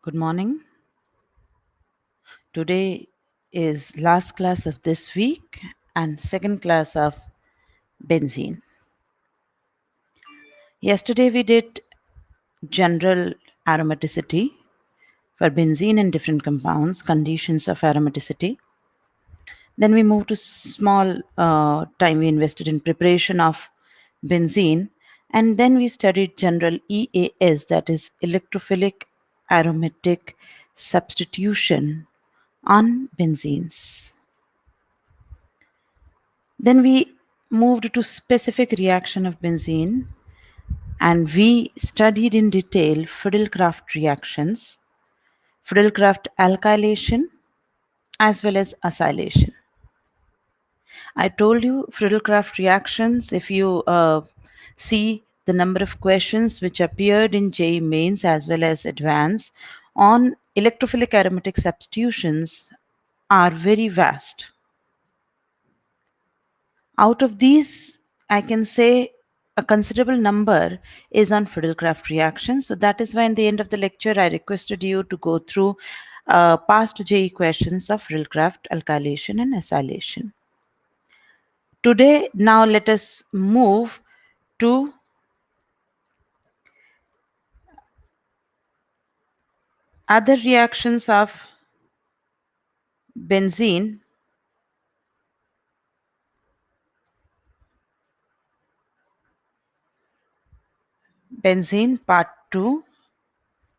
Good morning. Today is last class of this week and second class of benzene. Yesterday we did general aromaticity for benzene and different compounds, conditions of aromaticity. Then we moved to small time we invested in preparation of benzene, and then we studied general EAS, that is electrophilic aromatic substitution on benzenes. Then we moved to specific reaction of benzene, and we studied in detail Friedel-Crafts reactions, Friedel-Crafts alkylation, as well as acylation. I told you Friedel-Crafts reactions, if you see the number of questions which appeared in JEE Mains as well as Advanced on electrophilic aromatic substitutions are very vast. Out of these, I can say a considerable number is on Friedel-Crafts reaction. So that is why in the end of the lecture, I requested you to go through past JEE questions of Friedel-Crafts alkylation and acylation. Today, now let us move to other reactions of benzene. Benzene part 2.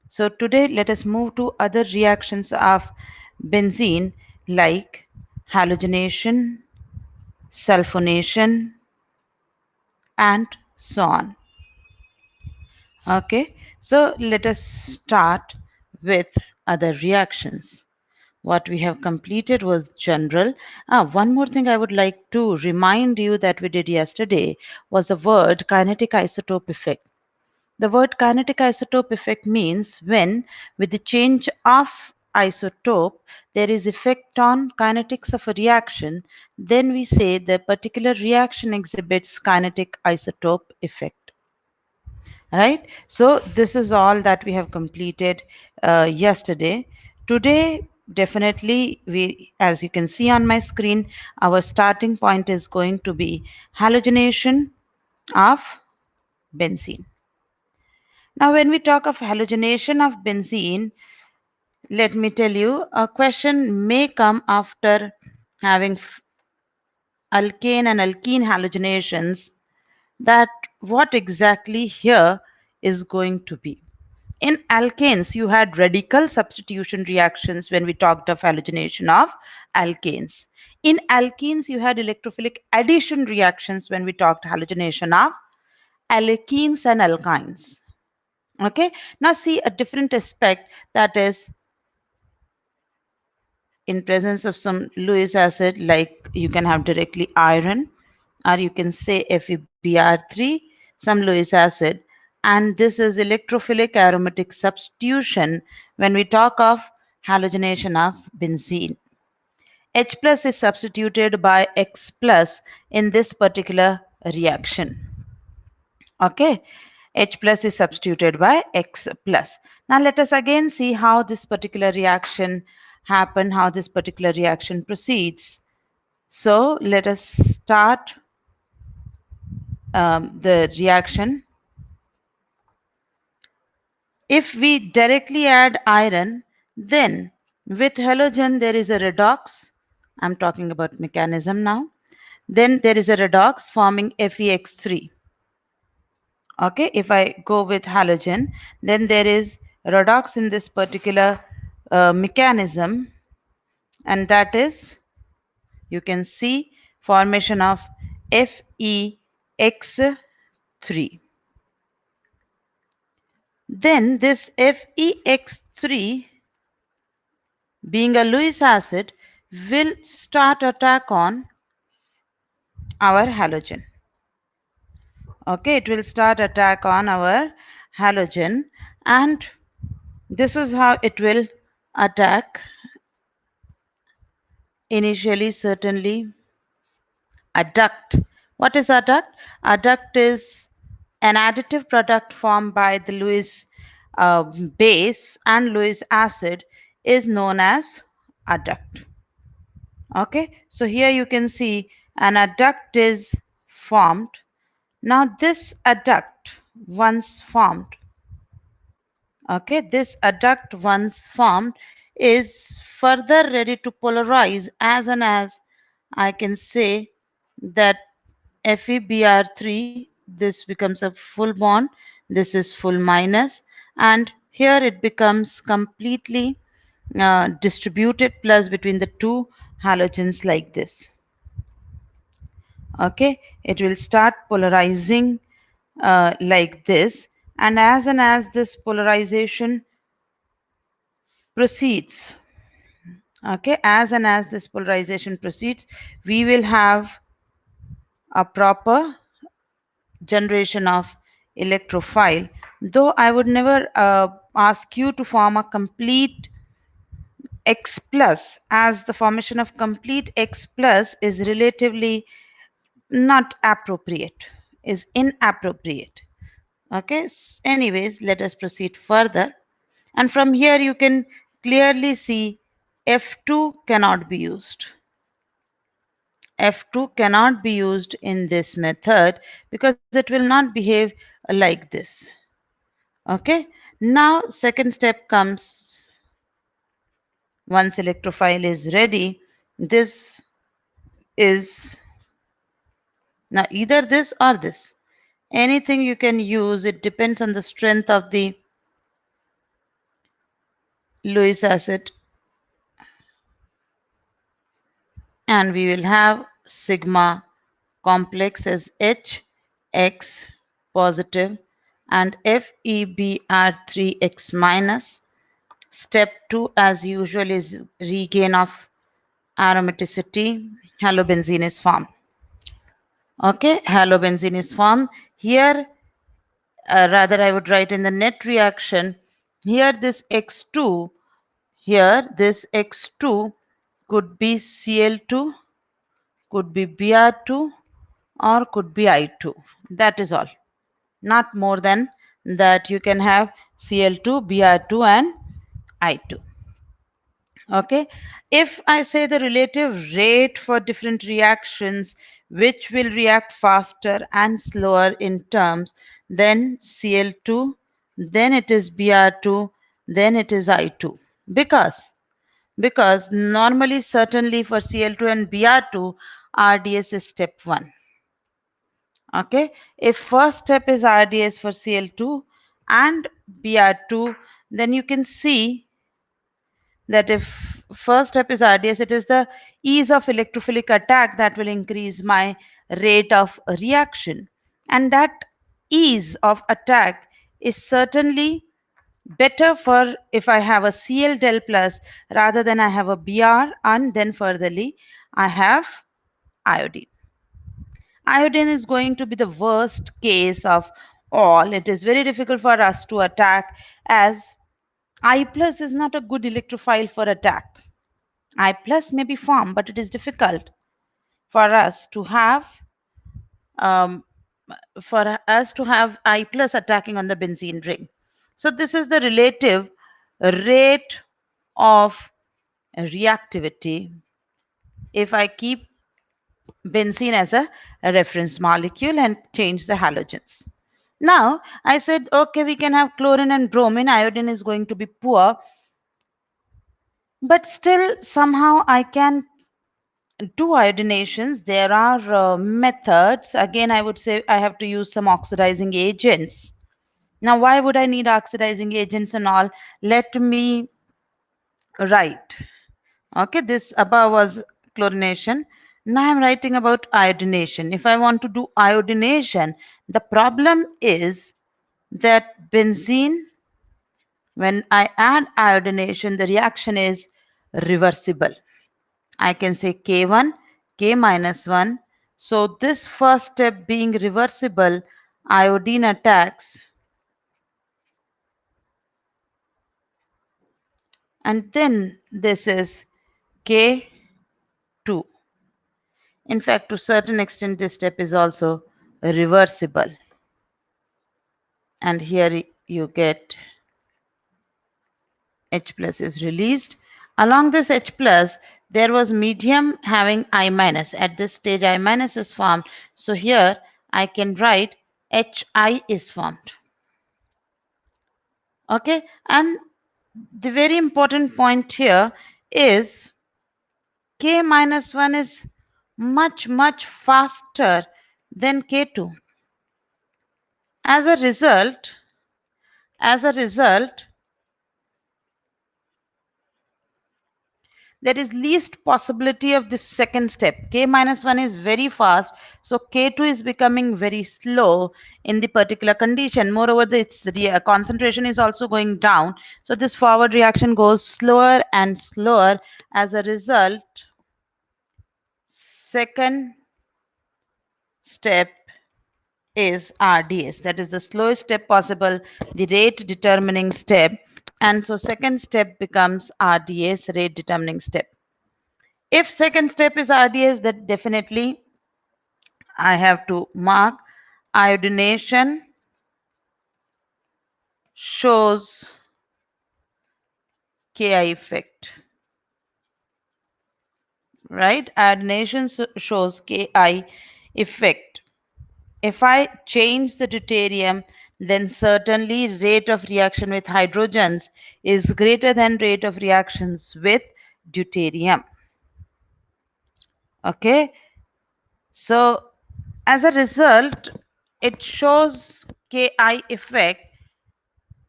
So today let us move to other reactions of benzene like halogenation, sulfonation, and so on. Okay, so let us start with other reactions. What we have completed was general. One more thing I would like to remind you that we did yesterday was the word kinetic isotope effect. The word kinetic isotope effect means when, with the change of isotope, there is effect on kinetics of a reaction, then we say the particular reaction exhibits kinetic isotope effect. Right? So this is all that we have completed yesterday. Today, definitely, as you can see on my screen, our starting point is going to be halogenation of benzene. Now, when we talk of halogenation of benzene, let me tell you, a question may come after having alkane and alkene halogenations, that what exactly here is going to be. In alkanes, you had radical substitution reactions when we talked of halogenation of alkanes. In alkenes, you had electrophilic addition reactions when we talked halogenation of alkenes and alkynes. Okay, now see a different aspect, that is in presence of some Lewis acid, like you can have directly iron, or you can say FeBr3, some Lewis acid, and this is electrophilic aromatic substitution when we talk of halogenation of benzene. H plus is substituted by X plus in this particular reaction. Okay, H plus is substituted by X plus. Now let us again see how this particular reaction happen, how this particular reaction proceeds. So let us start the reaction. If we directly add iron, then with halogen there is a redox. I'm talking about mechanism now. Then there is a redox forming FeX3. Okay, if I go with halogen, then there is redox in this particular mechanism, and that is, you can see formation of FeX3. Then this FeX3, being a Lewis acid, will start attack on our halogen. Okay, it will start attack on our halogen, and this is how it will attack. Initially, certainly, adduct. What is adduct? Adduct is an additive product formed by the Lewis base and Lewis acid is known as adduct. Okay, so here you can see an adduct is formed. Now this adduct once formed, okay, this adduct once formed is further ready to polarize as and as I can say that FeBr3, this becomes a full bond, this is full minus, and here it becomes completely distributed plus between the two halogens like this. Okay, it will start polarizing like this, and as this polarization proceeds, okay, as and as this polarization proceeds, we will have a proper generation of electrophile, though I would never ask you to form a complete X plus, as the formation of complete X plus is relatively not appropriate, is inappropriate. Okay, anyways, let us proceed further. And from here, you can clearly see F2 cannot be used. F2 cannot be used in this method because it will not behave like this. Okay, now second step comes. Once electrophile is ready, this is now either this or this. Anything you can use, it depends on the strength of the Lewis acid, and we will have sigma complex as H X positive and FeBr3X minus. Step 2 as usual is regain of aromaticity. Halobenzene is formed. Okay, halobenzene is formed. Here, rather I would write in the net reaction, here this X2, here this X2 could be Cl2, could be Br2, or could be I2. That is all. Not more than that. You can have Cl2, Br2 and I2. Okay, if I say the relative rate for different reactions which will react faster and slower in terms, then Cl2, then it is Br2, then it is I2. Because normally certainly for Cl2 and Br2, RDS is step 1. Okay, if first step is RDS for Cl2 and Br2, then you can see that if first step is RDS, it is the ease of electrophilic attack that will increase my rate of reaction. And that ease of attack is certainly better for if I have a Cl del plus rather than I have a Br, and then furtherly I have iodine. Iodine is going to be the worst case of all. It is very difficult for us to attack as I plus is not a good electrophile for attack. I plus may be formed, but it is difficult for us to have um, I plus attacking on the benzene ring. So this is the relative rate of reactivity if I keep benzene as a reference molecule and change the halogens. Now I said, okay, we can have chlorine and bromine. Iodine is going to be poor, but still somehow I can do iodinations. There are methods. Again, I would say I have to use some oxidizing agents. Now, why would I need oxidizing agents and all? Let me write. Okay, this above was chlorination. Now I'm writing about iodination. If I want to do iodination, the problem is that benzene, when I add iodination, the reaction is reversible. I can say K1, K minus 1. So this first step being reversible, iodine attacks, and then this is K2. In fact, to certain extent, this step is also reversible. And here you get H plus is released. Along this H plus, there was medium having I minus. At this stage, I minus is formed. So here I can write HI is formed. Okay, and the very important point here is K minus 1 is much faster than K2. As a result, as a result, there is least possibility of this second step. K minus 1 is very fast, so K2 is becoming very slow in the particular condition. Moreover, its concentration is also going down, so this forward reaction goes slower and slower. As a result, second step is RDS, that is the slowest step possible, the rate determining step, and so second step becomes RDS, rate determining step. If second step is RDS, that definitely I have to mark iodination shows Ki effect, right? Iodination shows Ki effect. If I change the deuterium, then certainly rate of reaction with hydrogens is greater than rate of reactions with deuterium. Okay, so as a result, it shows Ki effect.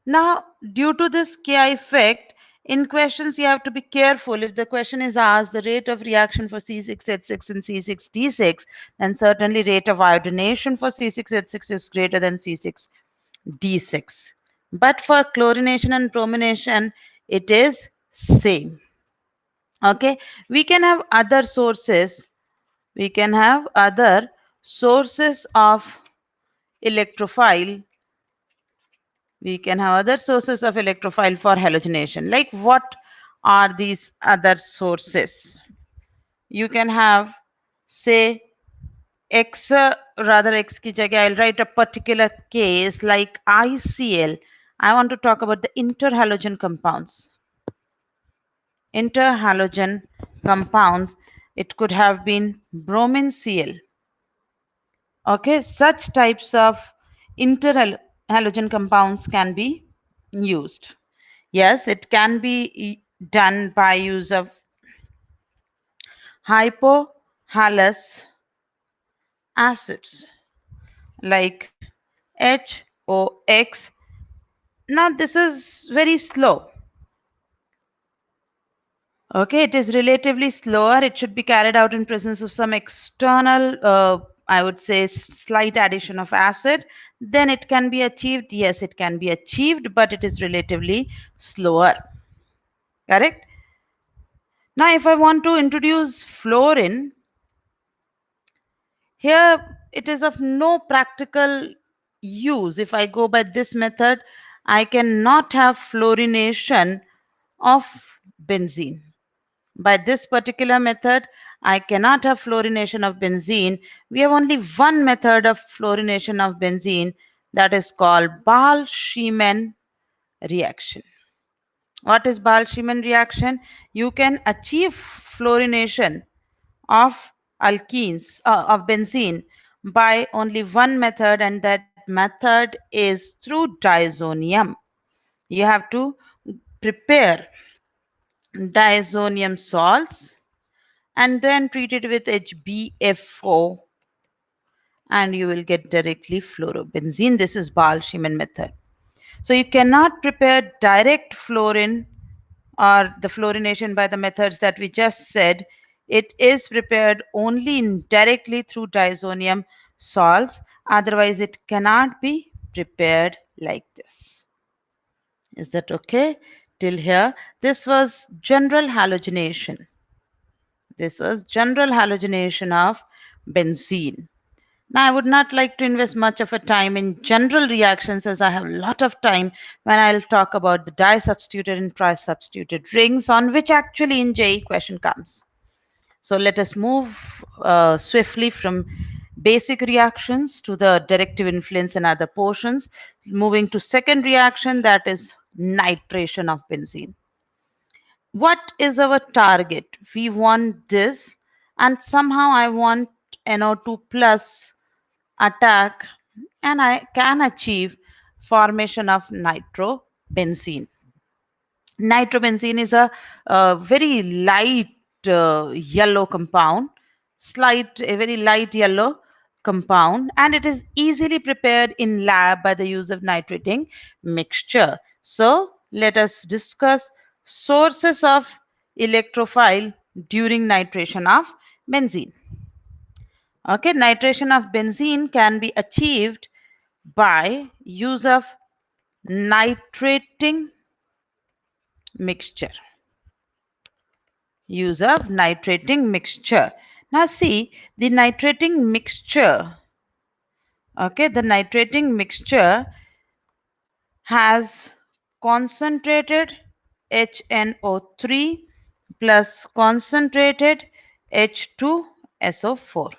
Now, due to this Ki effect, in questions you have to be careful. If the question is asked the rate of reaction for C6H6 and C6D6, then certainly rate of iodination for C6H6 is greater than C6D6. But for chlorination and bromination, it is same. Okay, we can have other sources. We can have other sources of electrophile. We can have other sources of electrophile for halogenation. Like what are these other sources? You can have, say, X, rather X ki jagah, I'll write a particular case like ICl. I want to talk about the interhalogen compounds. Interhalogen compounds, it could have been bromine Cl. Okay, such types of interhalogen compounds can be used. Yes, it can be done by use of hypohalous acids like HOX. Now, this is very slow. Okay, it is relatively slower. It should be carried out in presence of some external, I would say, slight addition of acid. Then it can be achieved. Yes, it can be achieved, but it is relatively slower. Correct? Now, if I want to introduce fluorine, here it is of no practical use. If I go by this method, I cannot have fluorination of benzene. By this particular method, I cannot have fluorination of benzene. We have only one method of fluorination of benzene, that is called Ball-Schiemann reaction. What is Ball-Schiemann reaction? You can achieve fluorination of alkenes, of benzene, by only one method, and that method is through diazonium. You have to prepare diazonium salts and then treat it with HbF4, and you will get directly fluorobenzene. This is Ball-Schiemann method. So you cannot prepare direct fluorine or the fluorination by the methods that we just said. It is prepared only indirectly through diazonium salts. Otherwise, it cannot be prepared like this. Is that okay? Till here, this was general halogenation. This was general halogenation of benzene. Now, I would not like to invest much of a time in general reactions, as I have a lot of time when I'll talk about the disubstituted and trisubstituted rings, on which actually in JEE question comes. So let us move swiftly from basic reactions to the directive influence and other portions, moving to second reaction, that is nitration of benzene. What is our target? We want this, and somehow I want NO2 plus attack, and I can achieve formation of nitrobenzene. Nitrobenzene is a very light yellow compound, a very light yellow compound, and it is easily prepared in lab by the use of nitrating mixture. So let us discuss sources of electrophile during nitration of benzene. Okay, nitration of benzene can be achieved by use of nitrating mixture. Use of nitrating mixture. Now see the nitrating mixture. Okay, the nitrating mixture has concentrated HNO3 plus concentrated H2SO4.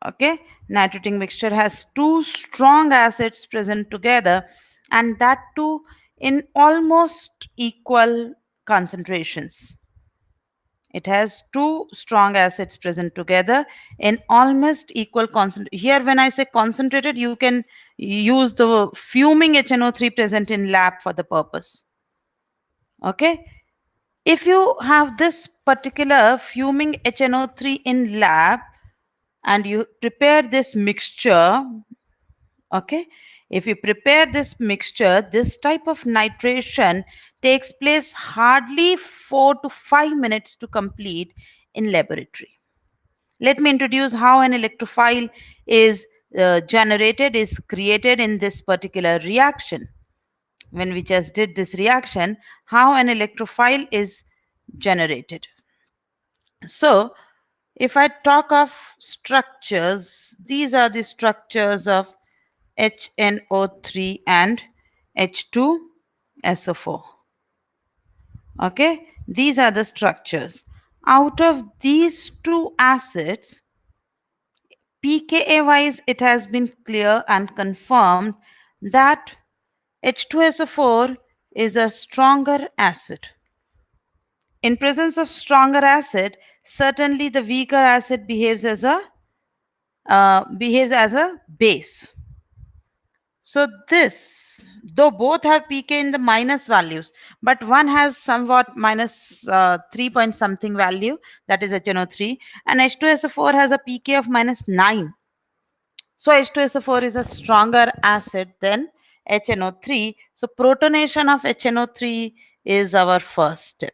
Okay, nitrating mixture has two strong acids present together, and that too in almost equal concentrations. It has two strong acids present together in almost equal concentration. Here, when I say concentrated, you can use the fuming HNO3 present in lab for the purpose. Okay. If you have this particular fuming HNO3 in lab and you prepare this mixture, okay, if you prepare this mixture, this type of nitration takes place hardly 4 to 5 minutes to complete in laboratory. Let me introduce how an electrophile is is created in this particular reaction. When we just did this reaction, how an electrophile is generated. So if I talk of structures, these are the structures of HNO3 and H2SO4. Okay, these are the structures. Out of these two acids, pKa wise, it has been clear and confirmed that H2SO4 is a stronger acid. In presence of stronger acid, certainly the weaker acid behaves as a base. So this, though both have pK in the minus values, but one has somewhat minus 3 point something value, that is HNO3, and H2SO4 has a pK of minus 9. So H2SO4 is a stronger acid than HNO3. So protonation of HNO3 is our first step.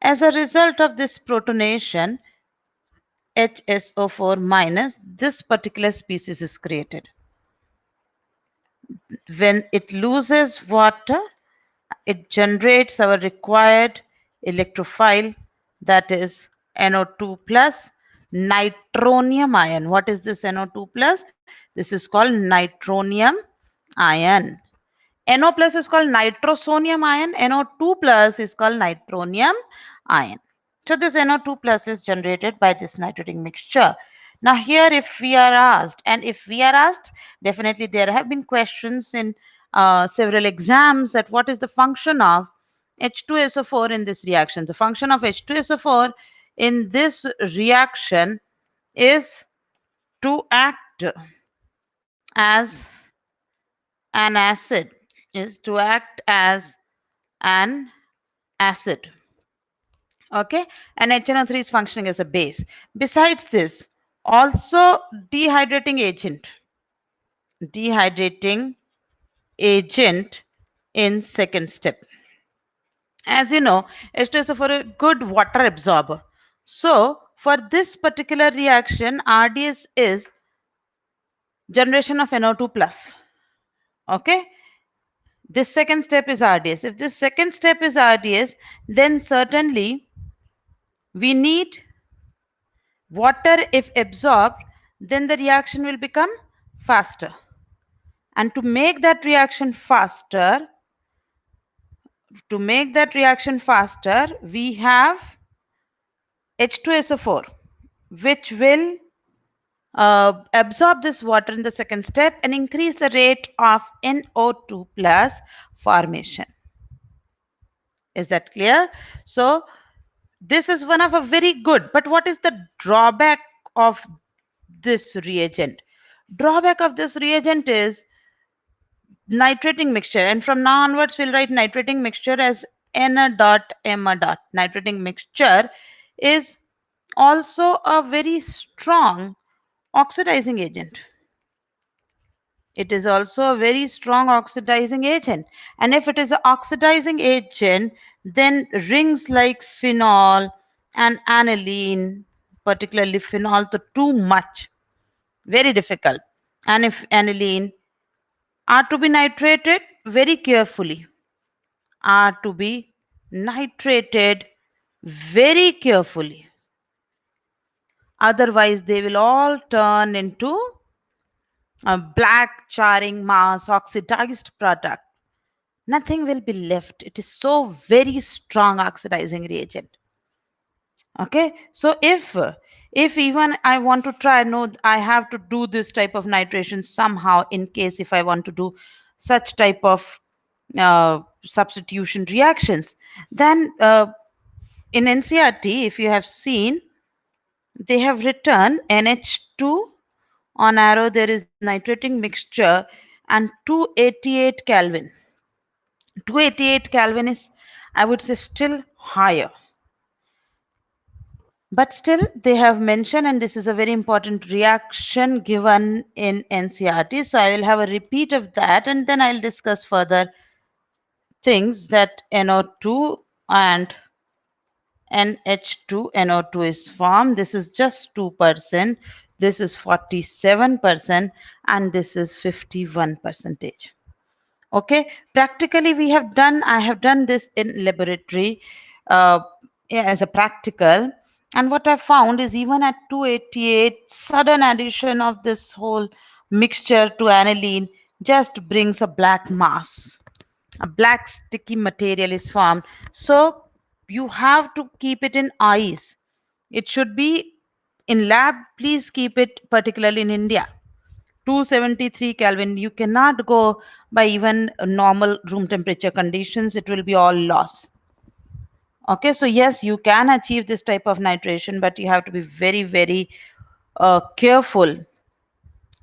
As a result of this protonation, HSO4 minus, this particular species is created. When it loses water, it generates our required electrophile, that is NO2 plus nitronium ion. What is this NO2 plus? This is called nitronium ion. NO plus is called nitrosonium ion. NO2 plus is called nitronium ion. So this NO2 plus is generated by this nitrating mixture. Now here, if we are asked, definitely there have been questions in several exams that what is the function of H2SO4 in this reaction. The function of H2SO4 in this reaction is to act as an acid, okay, and HNO3 is functioning as a base. Besides this, also dehydrating agent in second step. As you know, H2SO4 is a good water absorber. So for this particular reaction, RDS is generation of NO2 plus. Okay, this second step is RDS. If this second step is RDS, then certainly we need water. If absorbed, then the reaction will become faster. And to make that reaction faster, we have H2SO4, which will absorb this water in the second step and increase the rate of NO2 plus formation. Is that clear? So this is one of a very good, but what is the drawback of this reagent? Drawback of this reagent is nitrating mixture, and from now onwards we'll write nitrating mixture as N dot M dot. Nitrating mixture is also a very strong oxidizing agent. It is also a very strong oxidizing agent. And if it is an oxidizing agent, then rings like phenol and aniline, particularly phenol, to too much, very difficult. And if aniline are to be nitrated very carefully, are to be nitrated very carefully. Otherwise, they will all turn into a black charring mass, oxidized product. Nothing will be left. It is so very strong oxidizing reagent. Okay, so if even I want to try, no, I have to do this type of nitration somehow, in case if I want to do such type of substitution reactions, then in NCRT, if you have seen, they have written NH2 on arrow, there is nitrating mixture, and 288 Kelvin. 288 Kelvin is, I would say, still higher. But still, they have mentioned, and this is a very important reaction given in NCRT. So I will have a repeat of that, and then I'll discuss further things that NO2 and NH2, NO2 is formed. This is just 2%, this is 47%, and this is 51 percentage. Okay, practically we have done, I have done this in laboratory as a practical, and what I found is even at 288, sudden addition of this whole mixture to aniline just brings a black mass, a black sticky material is formed. So you have to keep it in ice. It should be in lab. Please keep it particularly in India. 273 Kelvin. You cannot go by even normal room temperature conditions. It will be all loss. Okay, so yes, you can achieve this type of nitration, but you have to be very, very careful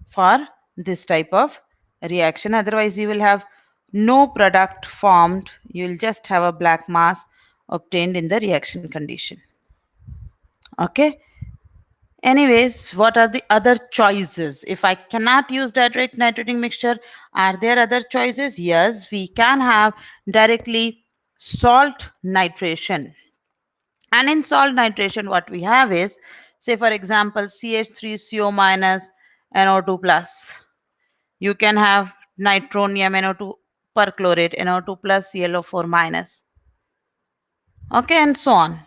for this type of reaction. Otherwise, you will have no product formed. You will just have a black mass obtained in the reaction condition. Okay. Anyways, what are the other choices? If I cannot use direct nitrating mixture, are there other choices? Yes, we can have directly salt nitration. And in salt nitration, what we have is, say for example, CH3CO minus NO2 plus. You can have nitronium NO2 perchlorate, NO2 plus ClO4 minus. Okay, and so on.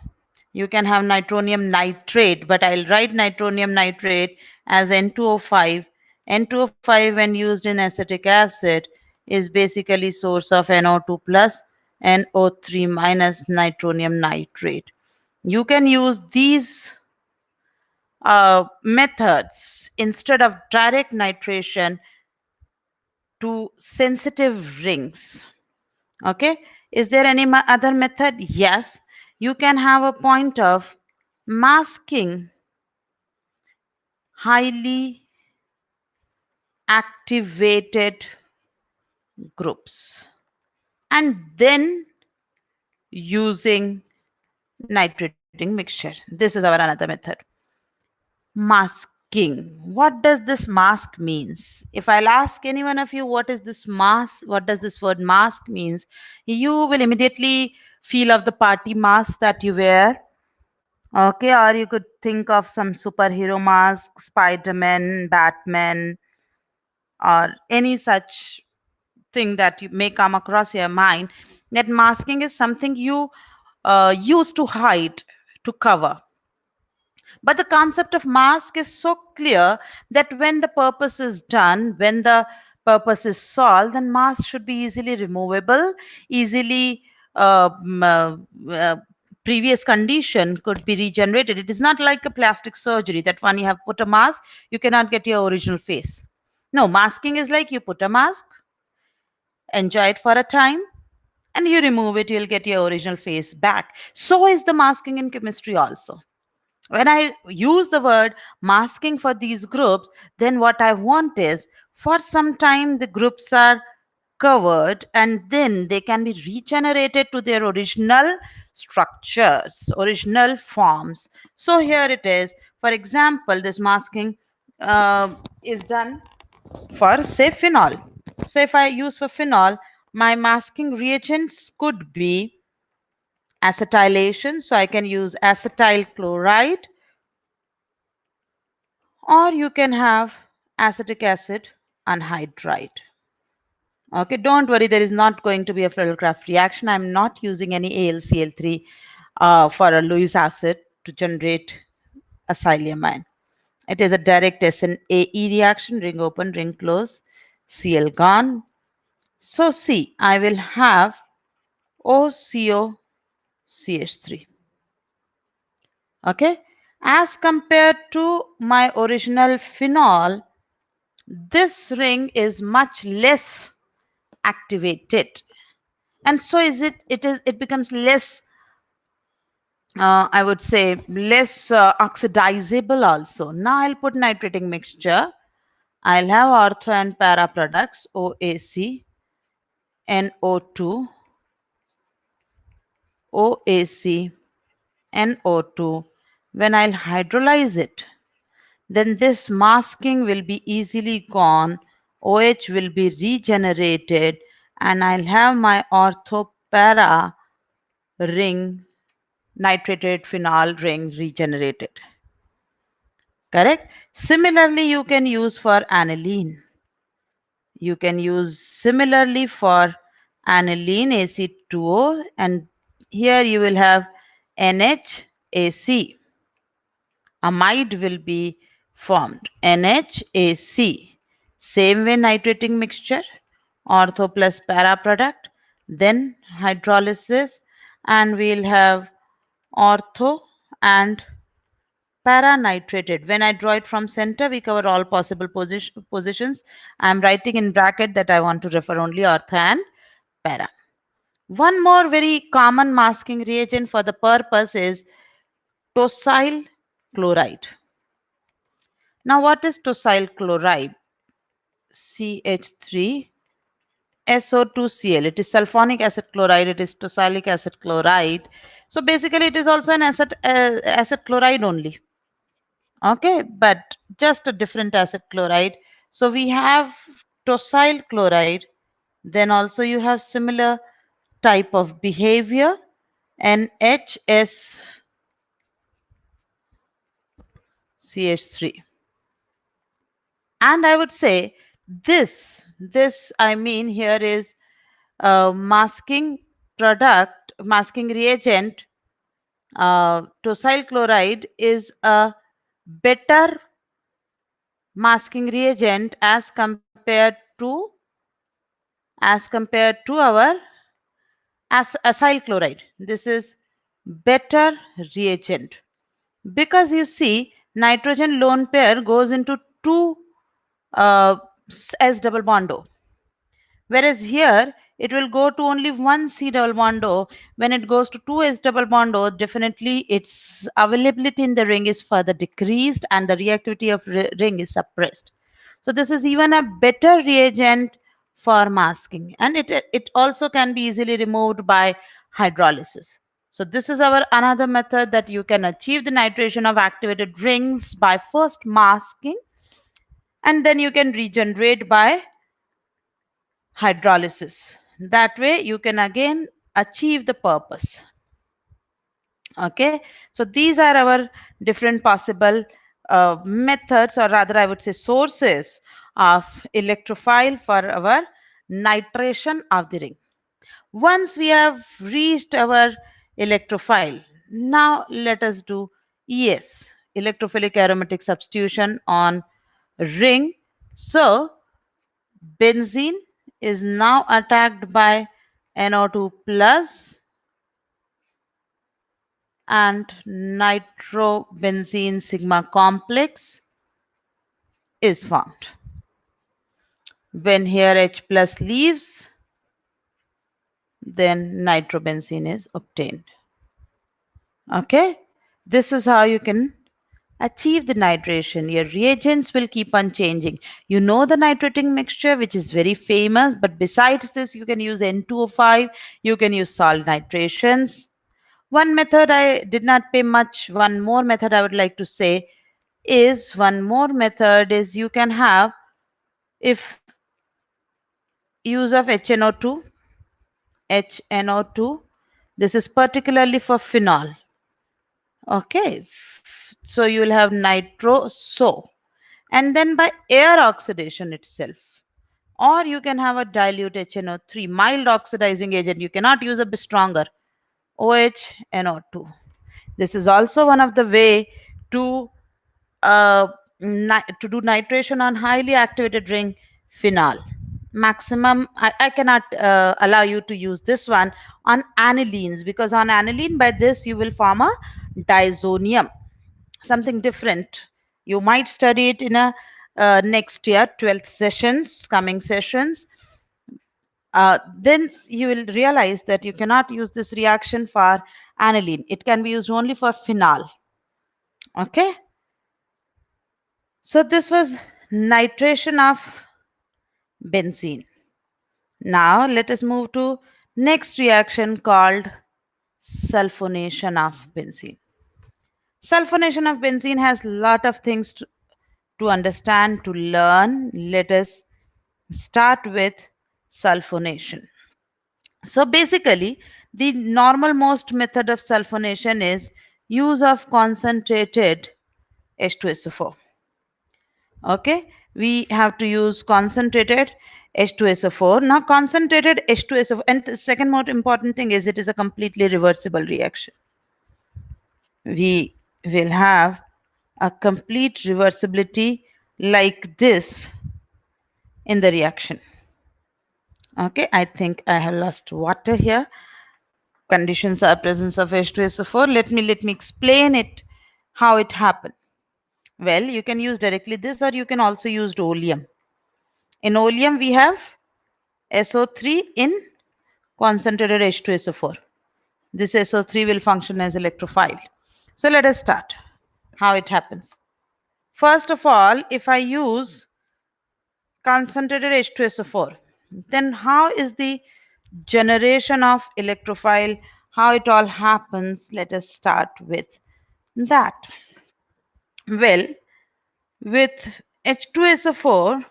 You can have nitronium nitrate, but I'll write nitronium nitrate as N2O5. N2O5, when used in acetic acid, is basically source of NO2 plus NO3 minus nitronium nitrate. You can use these methods instead of direct nitration to sensitive rings. Okay, is there any other method? Yes, you can have a point of masking highly activated groups and then using nitrating mixture. This is our another method. Masking. What does this mask means? If I'll ask any one of you what is this mask, what does this word mask means, you will immediately feel of the party mask that you wear. Okay, or you could think of some superhero mask, Spider-Man, Batman, or any such thing that you may come across your mind. That masking is something you use to hide, to cover. But the concept of mask is so clear that when the purpose is done, when the purpose is solved, then mask should be easily removable, easily previous condition could be regenerated. It is not like a plastic surgery that when you have put a mask, you cannot get your original face. No, masking is like you put a mask, enjoy it for a time, and you remove it, you'll get your original phase back. So is the masking in chemistry also. When I use the word masking for these groups, then what I want is for some time the groups are covered and then they can be regenerated to their original structures, original forms. So here it is. For example, this masking is done for, say, phenol. So if I use for phenol, my masking reagents could be acetylation. So I can use acetyl chloride, or you can have acetic acid anhydride. Okay, don't worry, there is not going to be a Fredel-Crafts reaction. I'm not using any AlCl3 for a Lewis acid to generate acylamine. It is a direct SN-AE reaction, ring open, ring close, Cl gone. So see, I will have OCOCH3. Okay, as compared to my original phenol, this ring is much less activated, and so is it becomes less, I would say, less oxidizable also. Now I'll put nitrating mixture. I'll have ortho and para products, OAC, NO2, OAC, NO2. When I'll hydrolyze it, then this masking will be easily gone, OH will be regenerated, and I'll have my ortho para ring, nitrated phenol ring regenerated. Correct? Similarly, you can use for aniline. You can use similarly for aniline AC2O, and here you will have NHAC. Amide will be formed, NHAC. Same way nitrating mixture, ortho plus para product, then hydrolysis, and we'll have ortho and paranitrated. When I draw it from center, we cover all possible positions. I'm writing in bracket that I want to refer only ortho and para. One more very common masking reagent for the purpose is tosyl chloride. Now, what is tosyl chloride? CH3 SO2Cl. It is sulfonic acid chloride. It is tosylic acid chloride. So basically, it is also an acid chloride only. Okay, but just a different acid chloride. So we have tosyl chloride. Then also you have similar type of behavior, NHSCH3. And I would say this I mean here is masking product, masking reagent. Tosyl chloride is a better masking reagent as compared to our acyl chloride. This is better reagent because you see nitrogen lone pair goes into two uh, S double bond O. Whereas here it will go to only one C double bond O. When it goes to two S double bond O, definitely its availability in the ring is further decreased and the reactivity of ring is suppressed. So this is even a better reagent for masking, and it also can be easily removed by hydrolysis. So this is our another method that you can achieve the nitration of activated rings by first masking, and then you can regenerate by hydrolysis. That way you can again achieve the purpose. Okay, so these are our different possible methods, or rather I would say sources of electrophile for our nitration of the ring. Once we have reached our electrophile, now let us do ES, electrophilic aromatic substitution on ring. So benzene is now attacked by NO2 plus and nitrobenzene sigma complex is formed. When here H plus leaves, then nitrobenzene is obtained. Okay, this is how you can achieve the nitration. Your reagents will keep on changing. You know the nitrating mixture, which is very famous, but besides this, you can use N2O5, you can use salt nitrations. One method I did not pay much, one more method I would like to say is you can have if use of HNO2. This is particularly for phenol. Okay, so you will have nitro so, and then by air oxidation itself, or you can have a dilute HNO3, mild oxidizing agent. You cannot use a bit stronger OHNO2. This is also one of the way to to do nitration on highly activated ring phenol. Maximum, I cannot allow you to use this one on anilines, because on aniline by this you will form a disonium, something different. You might study it in a next year 12th sessions, coming sessions. Then you will realize that you cannot use this reaction for aniline. It can be used only for phenol. Okay, so this was nitration of benzene. Now let us move to next reaction called sulfonation of benzene. Sulfonation of benzene has lot of things to understand, to learn. Let us start with sulfonation. So basically, the normal most method of sulfonation is use of concentrated H2SO4. Okay, we have to use concentrated H2SO4. Now, concentrated H2SO4, and the second most important thing is it is a completely reversible reaction. We will have a complete reversibility like this in the reaction. Okay, I think I have lost water here. Conditions are presence of H2SO4. Let me explain it how it happened. Well, you can use directly this, or you can also use oleum. In oleum, we have SO3 in concentrated H2SO4. This SO3 will function as electrophile. So let us start how it happens. First of all, if I use concentrated H2SO4, then how is the generation of electrophile, how it all happens? Let us start with that. Well, with H2SO4,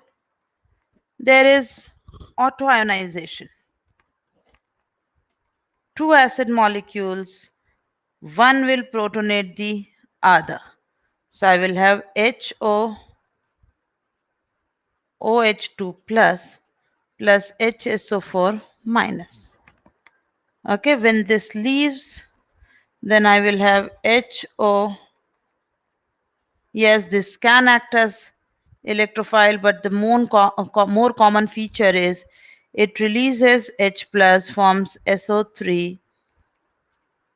there is autoionization. Two acid molecules, one will protonate the other. So I will have HOOH2 plus HSO4 minus. Okay, when this leaves, then I will have HO. Yes, this can act as electrophile, but the more common feature is it releases H plus, forms SO3,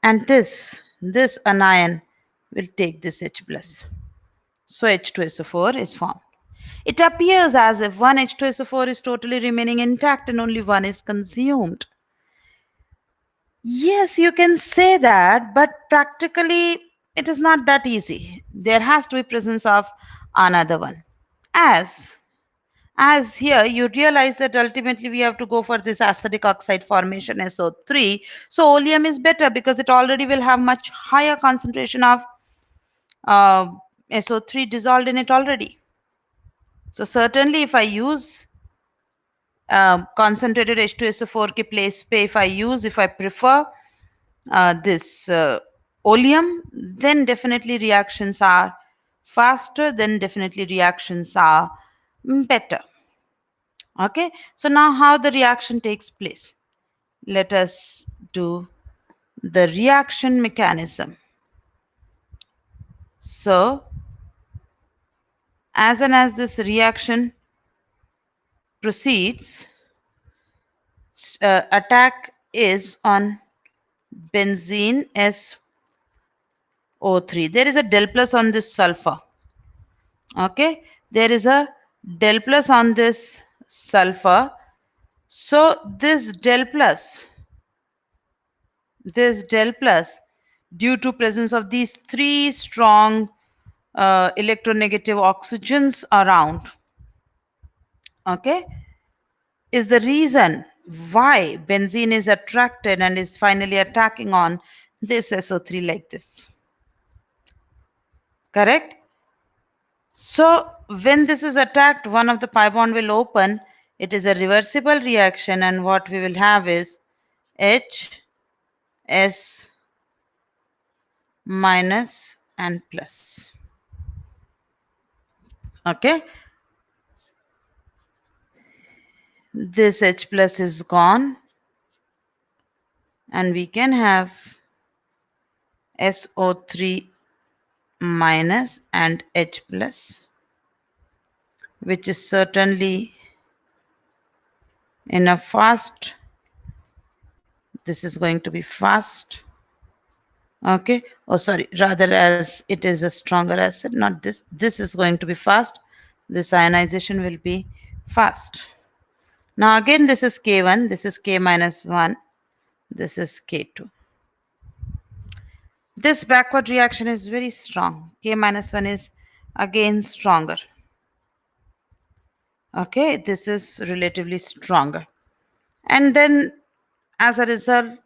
and this anion will take this H plus. So H2SO4 is formed. It appears as if one H2SO4 is totally remaining intact and only one is consumed. Yes, you can say that, but practically it is not that easy. There has to be presence of another one. As here you realize that ultimately we have to go for this acidic oxide formation SO3. So oleum is better because it already will have much higher concentration of uh, SO3 dissolved in it already. So certainly if I use concentrated H2SO4 ke place pe, if I prefer this oleum, then definitely reactions are faster, then definitely reactions are better. Okay, so now how the reaction takes place. Let us do the reaction mechanism. So as and as this reaction proceeds, attack is on benzene SO3. There is a del plus on this sulfur. Okay, there is a del plus on this sulfur. So this del plus this del plus due to presence of these three strong electronegative oxygens around, okay, is the reason why benzene is attracted and is finally attacking on this SO3 like this. Correct? So when this is attacked, one of the pi bond will open. It is a reversible reaction, and what we will have is H, S minus and plus. Okay, this H plus is gone, and we can have SO3 minus and H plus, which is certainly in a fast, this is going to be fast. Okay, oh sorry, rather as it is a stronger acid, not this. This is going to be fast. This ionization will be fast. Now again, this is K1, this is K minus 1, this is K2. This backward reaction is very strong. K minus 1 is again stronger. Okay, this is relatively stronger. And then as a result,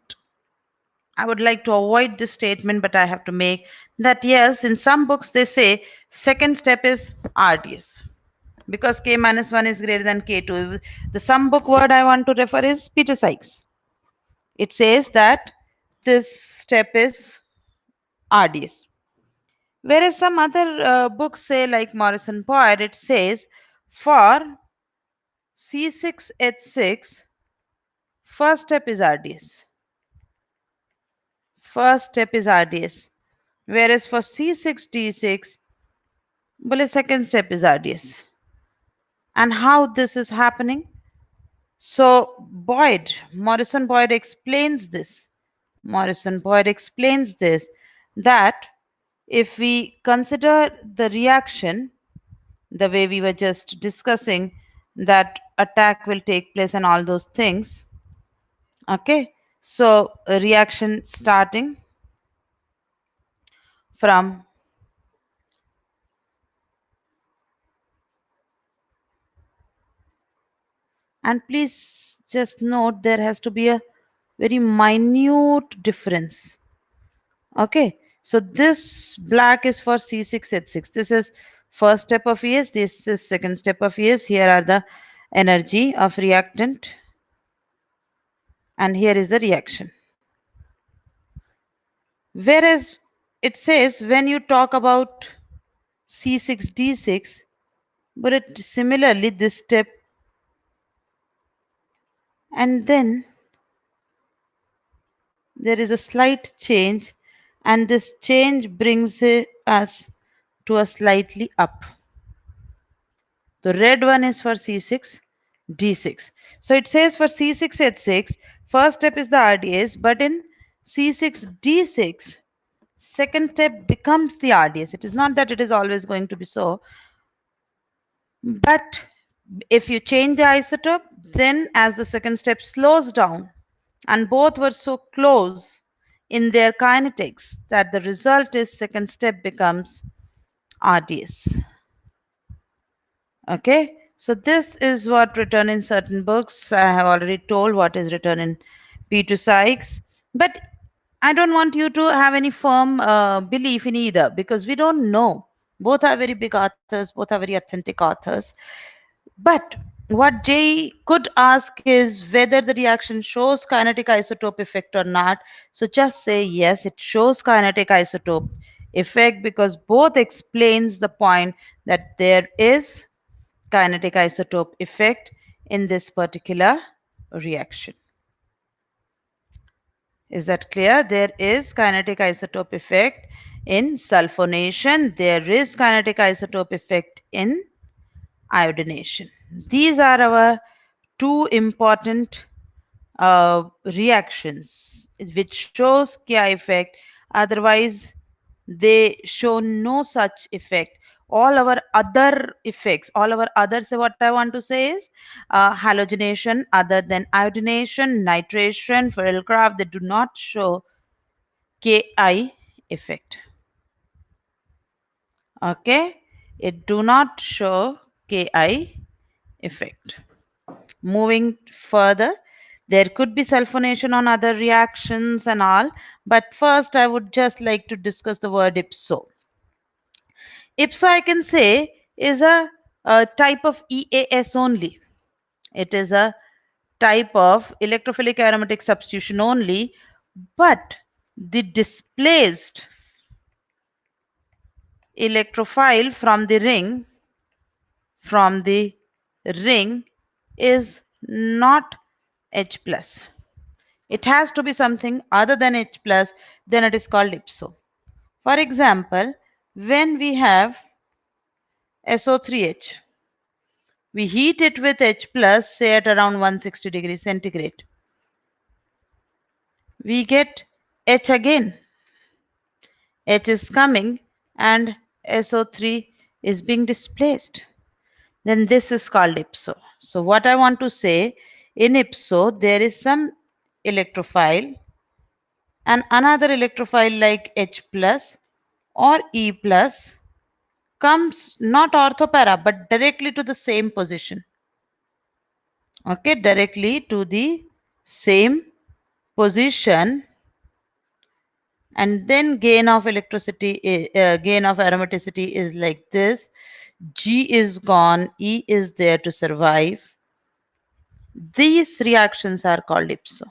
I would like to avoid this statement, but I have to make that yes, in some books they say second step is RDS because K minus 1 is greater than K2. The some book word I want to refer is Peter Sykes. It says that this step is RDS. Whereas some other books say, like Morrison Boyd, it says for C6H6, first step is RDS. First step is RDS. Whereas for C6D6, well, second step is RDS. And how this is happening? So Morrison Boyd explains this. Morrison Boyd explains this, that if we consider the reaction the way we were just discussing, that attack will take place and all those things. Okay, so a reaction starting from and please just note there has to be a very minute difference. Okay, so this black is for C6H6. This is first step of ES, this is second step of ES. Here are the energy of reactant and here is the reaction. Whereas it says when you talk about C6D6, but it similarly this step, and then there is a slight change, and this change brings us to a slightly up. The red one is for C6 D6. So it says for C6H6, first step is the RDS, but in C6D6, second step becomes the RDS. It is not that it is always going to be so, but if you change the isotope, then as the second step slows down, and both were so close in their kinetics that the result is second step becomes RDS. Okay, so this is what written in certain books. I have already told what is written in Peter Sykes, but I don't want you to have any firm belief in either because we don't know. Both are very big authors, both are very authentic authors. But what Jay could ask is whether the reaction shows kinetic isotope effect or not. So just say yes, it shows kinetic isotope effect because both explains the point that there is kinetic isotope effect in this particular reaction. Is that clear? There is kinetic isotope effect in sulfonation. There is kinetic isotope effect in iodination. These are our two important reactions which shows Ki effect. Otherwise, they show no such effect. All our other effects, all our others, what I want to say is halogenation, other than iodination, nitration, Farrell-Craft, they do not show Ki effect. Okay, it do not show Ki effect. Moving further, there could be sulfonation on other reactions and all, but first I would just like to discuss the word ipso. Ipso, I can say, is a type of EAS only. It is a type of electrophilic aromatic substitution only, but the displaced electrophile from the ring is not H plus. It has to be something other than H plus, then it is called ipso. For example, when we have SO3H, we heat it with H plus, say at around 160 degrees centigrade. We get H again. H is coming and SO3 is being displaced. Then this is called ipso. So what I want to say, in ipso there is some electrophile and another electrophile like H plus or E plus comes not orthopara but directly to the same position. Okay, directly to the same position, and then gain of gain of aromaticity is like this. G is gone, E is there to survive. These reactions are called ipso.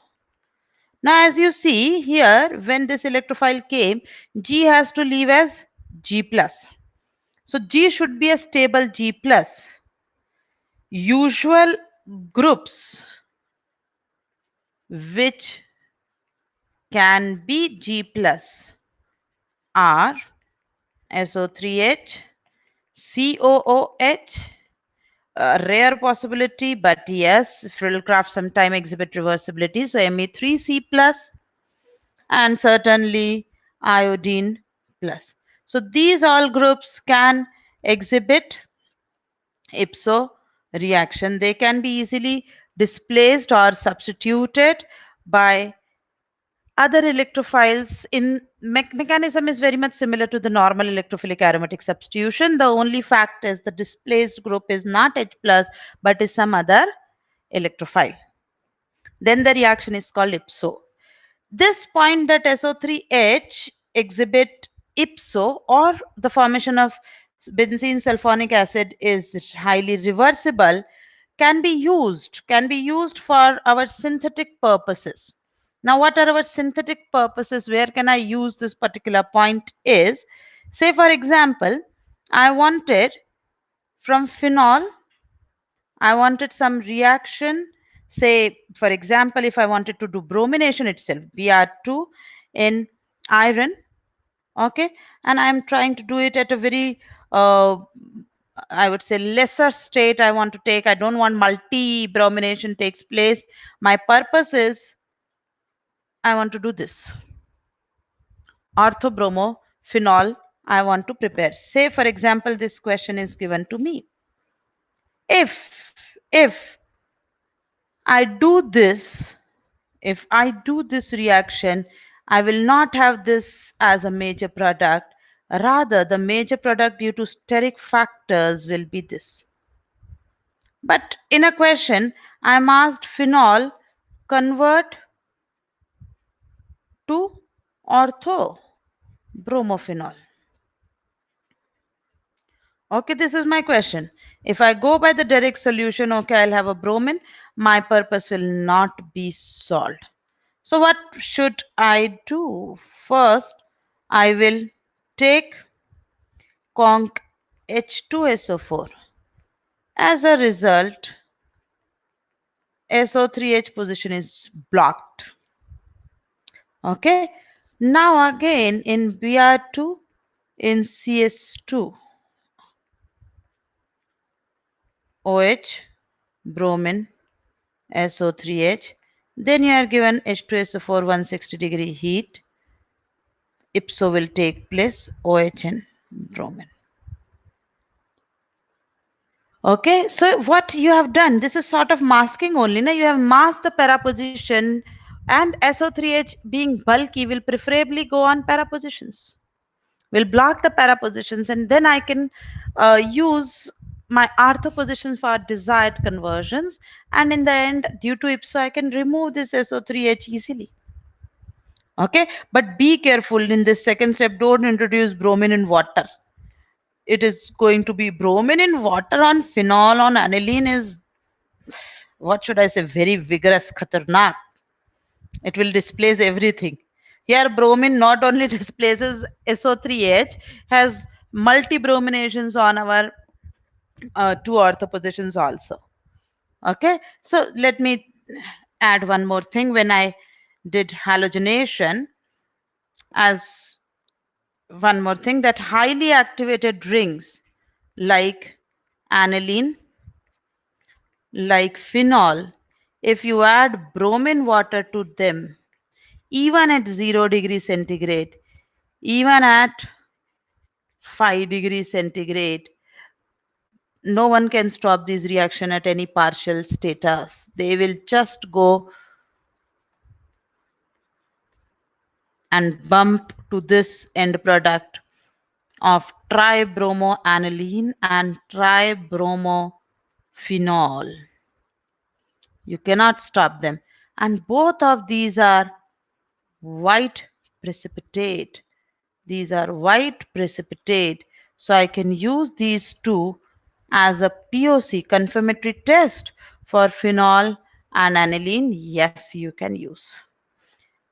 Now, as you see here, when this electrophile came, G has to leave as G plus. So G should be a stable G plus. Usual groups which can be G plus are SO3H, COOH, a rare possibility, but yes, Friedel-Crafts sometime exhibit reversibility. So Me3C plus and certainly iodine plus. So these all groups can exhibit ipso reaction. They can be easily displaced or substituted by other electrophiles. In mechanism is very much similar to the normal electrophilic aromatic substitution. The only fact is the displaced group is not H plus but is some other electrophile. Then the reaction is called ipso. This point that SO3H exhibit ipso or the formation of benzene sulfonic acid is highly reversible can be used for our synthetic purposes. Now, what are our synthetic purposes? Where can I use this particular point is, say for example, I wanted from phenol, I wanted some reaction. Say, for example, if I wanted to do bromination itself, Br2 in iron, okay, and I'm trying to do it at a very, I would say, lesser state I want to take. I don't want multi bromination takes place. My purpose is I want to do this. Orthobromo phenol I want to prepare. Say, for example, this question is given to me. If I do this, if I do this reaction, I will not have this as a major product. Rather, the major product due to steric factors will be this. But in a question, I am asked phenol convert to ortho bromophenol. Okay, this is my question. If I go by the direct solution, okay, I'll have a bromine. My purpose will not be solved. So what should I do? First, I will take conc H2SO4. As a result, SO3H position is blocked. Okay. Now again in Br2, in CS2, OH, bromine, SO3H. Then you are given H2SO4 160-degree heat. Ipso will take place, OH and bromine. Okay, so what you have done, this is sort of masking only. Now you have masked the para position And SO3H being bulky will preferably go on para positions. Will block the para positions, and then I can use my ortho positions for desired conversions. And in the end, due to ipso, I can remove this SO3H easily. Okay, but be careful in this second step. Don't introduce bromine in water. It is going to be bromine in water on phenol on aniline is, what should I say, very vigorous, khatarnak. It will displace everything. Here, bromine not only displaces SO3H, has multi brominations on our two ortho positions also. Okay, so let me add one more thing. When I did halogenation, as one more thing, that highly activated rings like aniline, like phenol, if you add bromine water to them, even at 0 degrees centigrade, even at 5 degrees centigrade, no one can stop this reaction at any partial status. They will just go and bump to this end product of tribromoaniline and tribromophenol. You cannot stop them. And both of these are white precipitate. These are white precipitate. So I can use these two as a POC, confirmatory test for phenol and aniline. Yes, you can use.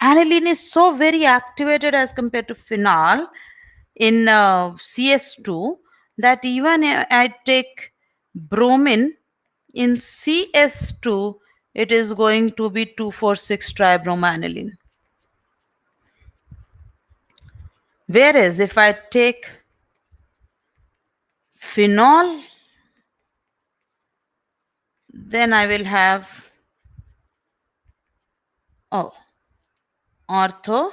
Aniline is so very activated as compared to phenol in CS2 that even I take bromine in CS2, it is going to be 2,4,6 tribromaniline. Whereas if I take phenol, then I will have, oh, ortho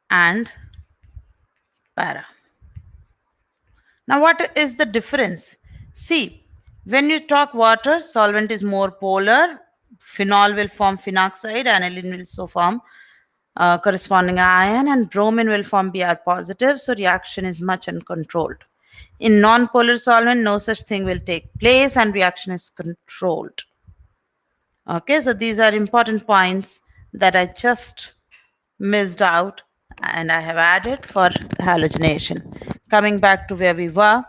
and para. Now, what is the difference? See, when you talk water, solvent is more polar. Phenol will form phenoxide, aniline will so form corresponding ion, and bromine will form Br positive. So reaction is much uncontrolled. In non-polar solvent, no such thing will take place and reaction is controlled. Okay, so these are important points that I just missed out and I have added for halogenation. Coming back to where we were,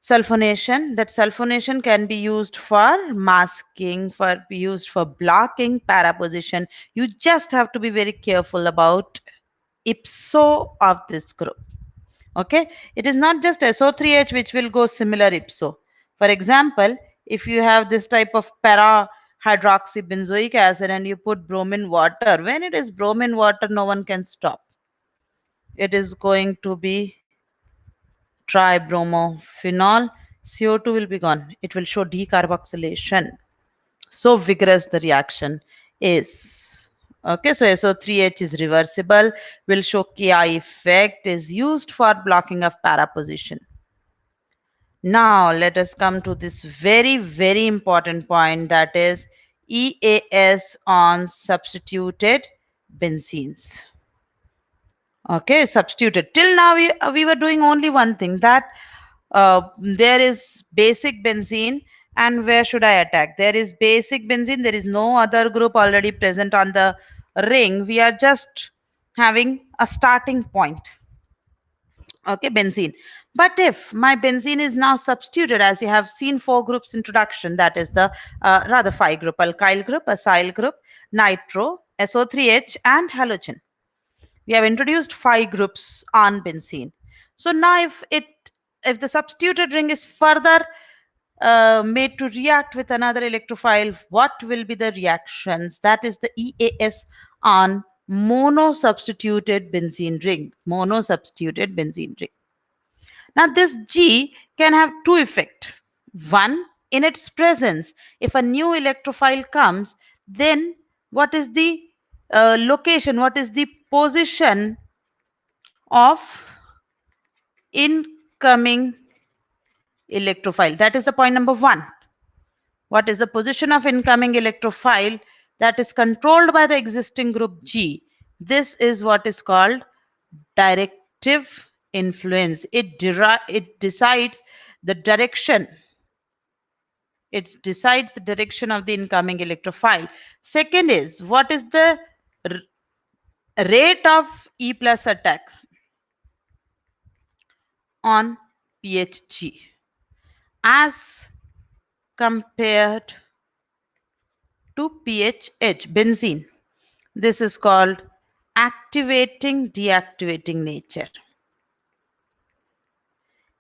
sulfonation. That sulfonation can be used for masking, for be used for blocking para position. You just have to be very careful about ipso of this group. Okay, it is not just SO3H which will go similar ipso. For example, if you have this type of para hydroxybenzoic acid and you put bromine water, when it is bromine water, no one can stop. It is going to be tribromophenol. CO2 will be gone. It will show decarboxylation. So vigorous the reaction is. Okay, so SO3H is reversible, will show Ki effect, is used for blocking of para position. Now let us come to this very, very important point, that is EAS on substituted benzenes. Okay, substituted. Till now we were doing only one thing, that there is basic benzene, and where should I attack? There is basic benzene, there is no other group already present on the ring. We are just having a starting point. Okay, benzene. But if my benzene is now substituted, as you have seen 4 groups introduction, that is the rather 5 group, alkyl group, acyl group, nitro, SO3H and halogen. We have introduced 5 groups on benzene. So now if the substituted ring is further made to react with another electrophile, what will be the reactions? That is the EAS on mono-substituted benzene ring. Mono-substituted benzene ring. Now this G can have 2 effects. One, in its presence, if a new electrophile comes, then what is the location, what is the position of incoming electrophile? That is the point number 1. What is the position of incoming electrophile that is controlled by the existing group G? This is what is called directive influence. It decides the direction. It decides the direction of the incoming electrophile. Second is, what is the rate of E plus attack on pHg as compared to pHh, benzene? This is called activating deactivating nature.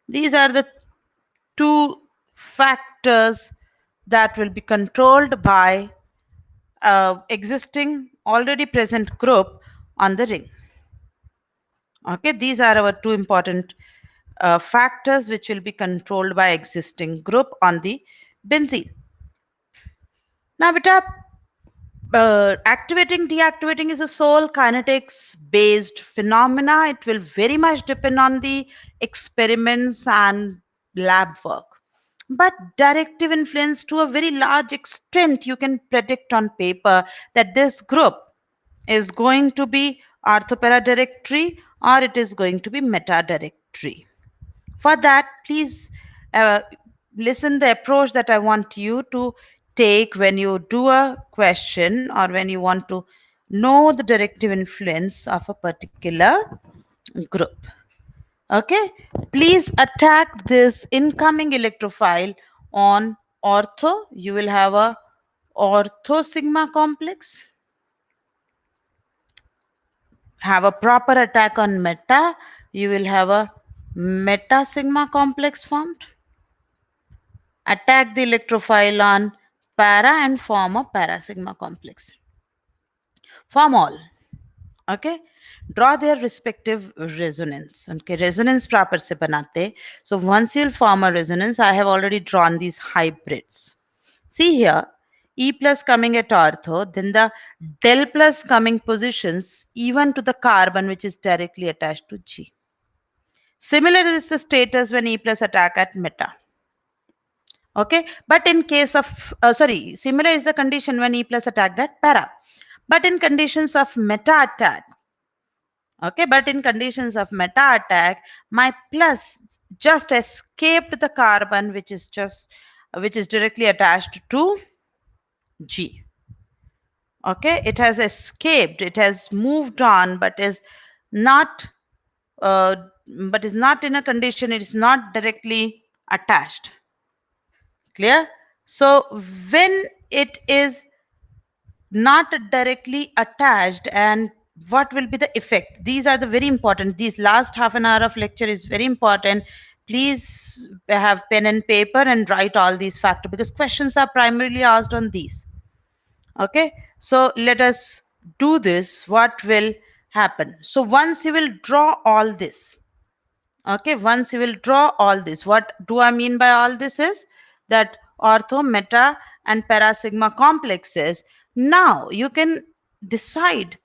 These are the two factors that will be controlled by existing already present group on the ring. Okay, these are our two important factors which will be controlled by existing group on the benzene. Now, beta, activating deactivating is a sole kinetics based phenomena. It will very much depend on the experiments and lab work, but directive influence to a very large extent you can predict on paper that this group is going to be orthopara directory or it is going to be meta directory. For that, please listen the approach that I want you to take when you do a question or when you want to know the directive influence of a particular group. Okay, please attack this incoming electrophile on ortho. You will have a ortho sigma complex. Have a proper attack on meta. You will have a meta sigma complex formed. Attack the electrophile on para and form a para sigma complex. Form all. Okay, draw their respective resonance. Okay, resonance proper se banate. So once you'll form a resonance, I have already drawn these hybrids. See here, E plus coming at ortho, then the del plus coming positions even to the carbon which is directly attached to G. Similar is the status when E plus attack at meta. Okay, but in case of similar is the condition when E plus attacked at para, but in conditions of meta attack. Okay, but in conditions of meta attack, my plus just escaped the carbon which is directly attached to G. Okay, it has escaped, it has moved on, but is not uh, in a condition, it is not directly attached. Clear? So when it is not directly attached, and what will be the effect? These are the very important. These last half an hour of lecture is very important. Please have pen and paper and write all these factors because questions are primarily asked on these. Okay, so let us do this. What will happen? So once you will draw all this, okay, once you will draw all this, what do I mean by all this is that ortho, meta and para sigma complexes. Now you can decide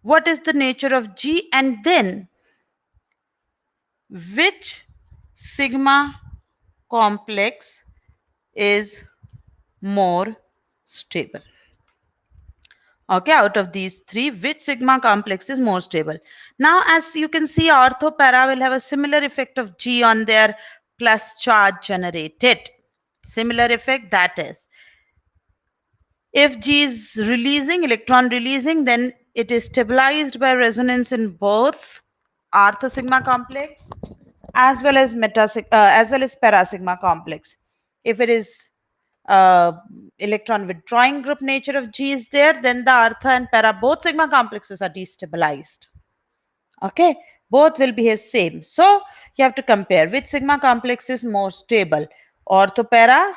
what is the nature of G and then which sigma complex is more stable. Okay, out of these three, which sigma complex is more stable? Now, as you can see, ortho para will have a similar effect of G on their plus charge generated. Similar effect, that is, if G is releasing, electron releasing, then it is stabilized by resonance in both ortho sigma complex as well as para sigma complex. If it is electron withdrawing group nature of G is there, then the ortho and para both sigma complexes are destabilized. Okay, both will behave same. So you have to compare which sigma complex is more stable, ortho para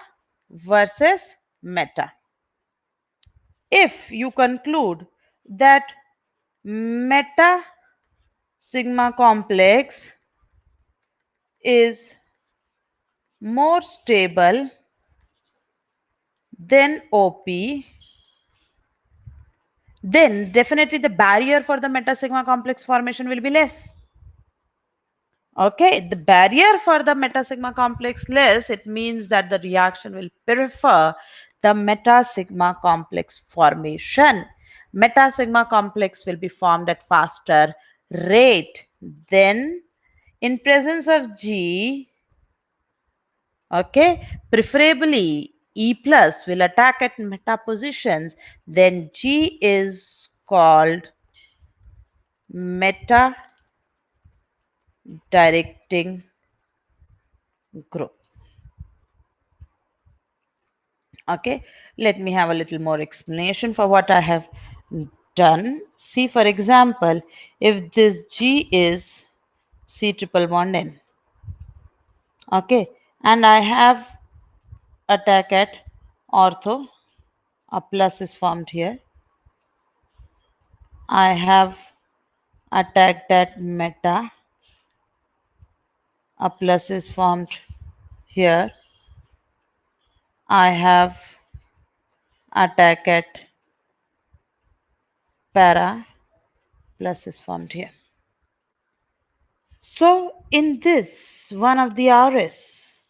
versus meta. If you conclude that meta sigma complex is more stable than OP, then definitely the barrier for the meta sigma complex formation will be less. Okay, the barrier for the meta sigma complex less, it means that the reaction will prefer the meta sigma complex formation. Meta sigma complex will be formed at faster rate. Then, in presence of G, okay, preferably E plus will attack at meta positions, then G is called meta directing group. Okay, let me have a little more explanation for what I have done. See, for example, if this G is C triple bond N, okay, and I have attack at ortho, a plus is formed here. I have attacked at meta, a plus is formed here. I have attack at para, plus is formed here. So in this, one of the RS,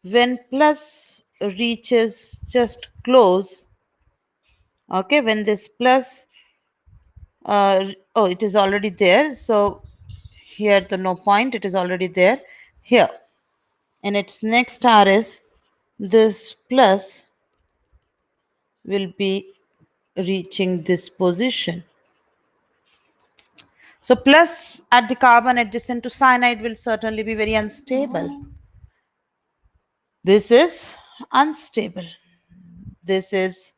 when plus reaches just close, okay, when this plus, oh, it is already there. So here the no point, it is already there. Here, in its next RS, this plus will be reaching this position. So plus at the carbon adjacent to cyanide will certainly be very unstable. This is unstable. This is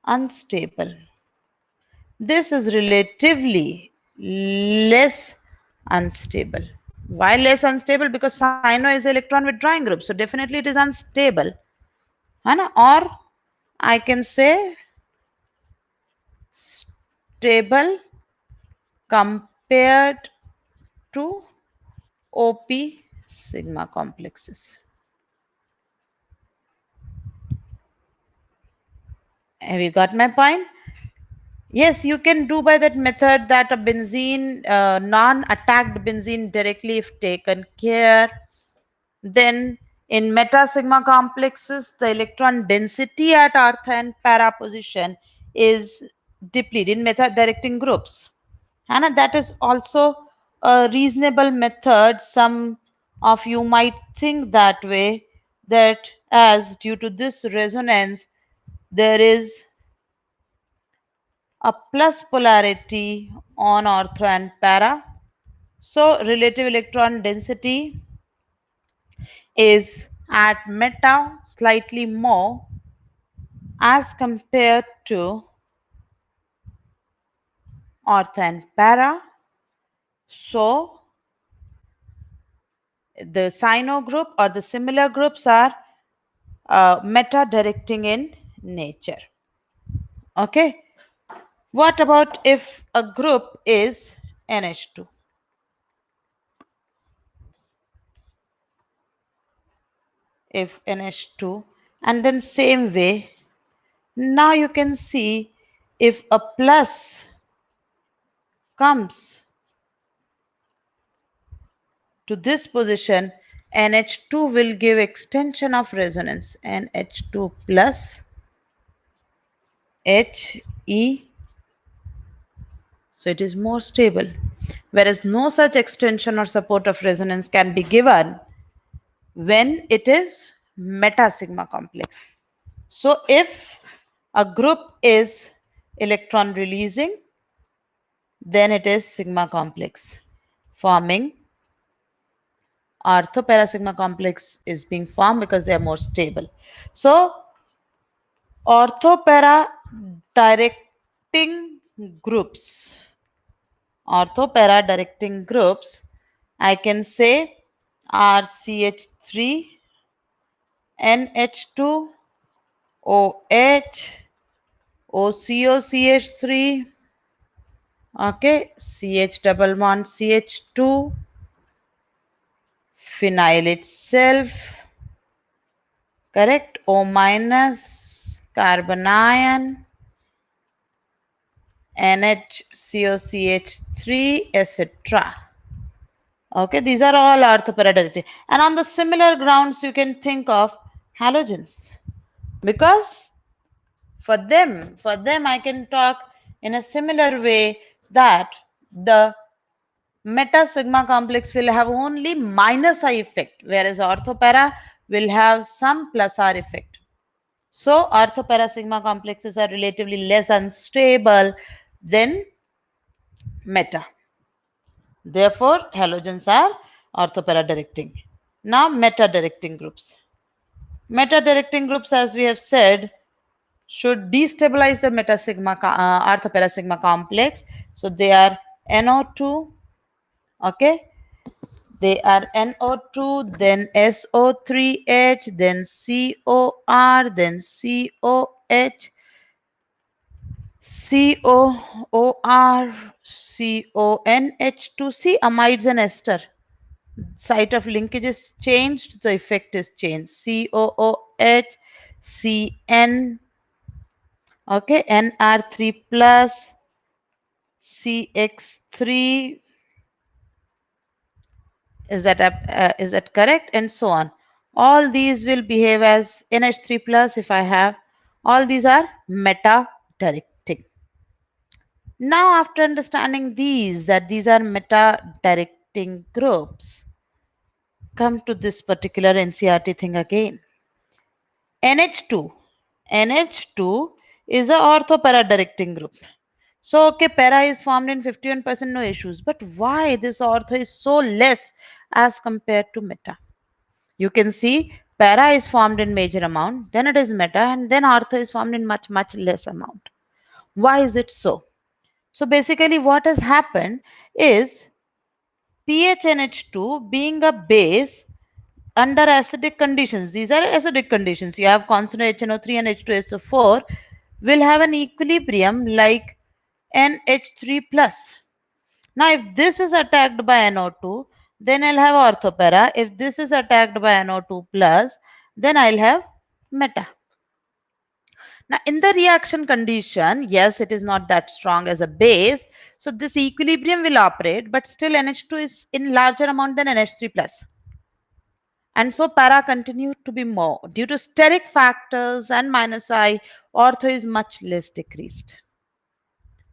unstable. This is relatively less unstable. Why less unstable? Because cyano is electron withdrawing group. So definitely it is unstable. Or I can say stable compared to OP sigma complexes. Have you got my point? Yes, you can do by that method that a benzene, non-attacked benzene directly if taken care. Then in meta sigma complexes, the electron density at earth and para position is depleted in method directing groups. And that is also a reasonable method. Some of you might think that way, that as due to this resonance, there is a plus polarity on ortho and para. So relative electron density is at meta slightly more as compared to ortho and para. So the cyno group or the similar groups are meta directing in nature. Okay. What about if a group is NH2? If NH2, and then same way, now you can see if a plus comes to this position, NH2 will give extension of resonance, NH2 plus HE. So it is more stable. Whereas no such extension or support of resonance can be given when it is meta sigma complex. So if a group is electron releasing, then it is sigma complex forming. Ortho para sigma complex is being formed because they are more stable. So ortho para directing groups, ortho para directing groups, I can say RCH3, NH2, OH, OCOCH3, okay, CH double bond CH2, phenyl itself, correct, O minus, carbon ion, NHCOCH3, etc. Okay, these are all orthoperiodicity. And on the similar grounds, you can think of halogens. Because for them, I can talk in a similar way that the meta sigma complex will have only minus I effect, whereas orthopara will have some plus R effect. So orthopara sigma complexes are relatively less unstable than meta. Therefore, halogens are orthopara directing. Now, meta directing groups. Meta directing groups, as we have said, should destabilize the meta sigma orthopara sigma complex. So they are NO2. Okay, they are NO2, then SO3H, then COR, then COH, COOR, CONH2C, amides and ester. Site of linkage is changed, the effect is changed. COOH, CN, okay, NR3 plus, CX3, is that correct, and so on. All these will behave as NH3 plus if I have. All these are meta directing. Now, after understanding these, that these are meta directing groups, come to this particular NCRT thing again. NH2. NH2 is a orthopara directing group. So, okay, para is formed in 51%, no issues. But why this ortho is so less as compared to meta? You can see para is formed in major amount, then it is meta, and then ortho is formed in much, much less amount. Why is it so? So basically what has happened is PHNH2 being a base under acidic conditions, these are acidic conditions, you have constant HNO3 and H2SO4 will have an equilibrium like NH3 plus. Now, if this is attacked by NO2, then I'll have orthopara. If this is attacked by NO2 plus, then I'll have meta. Now, in the reaction condition, yes, it is not that strong as a base. So, this equilibrium will operate, but still NH2 is in larger amount than NH3 plus. And so, para continue to be more. Due to steric factors and minus I, ortho is much less decreased.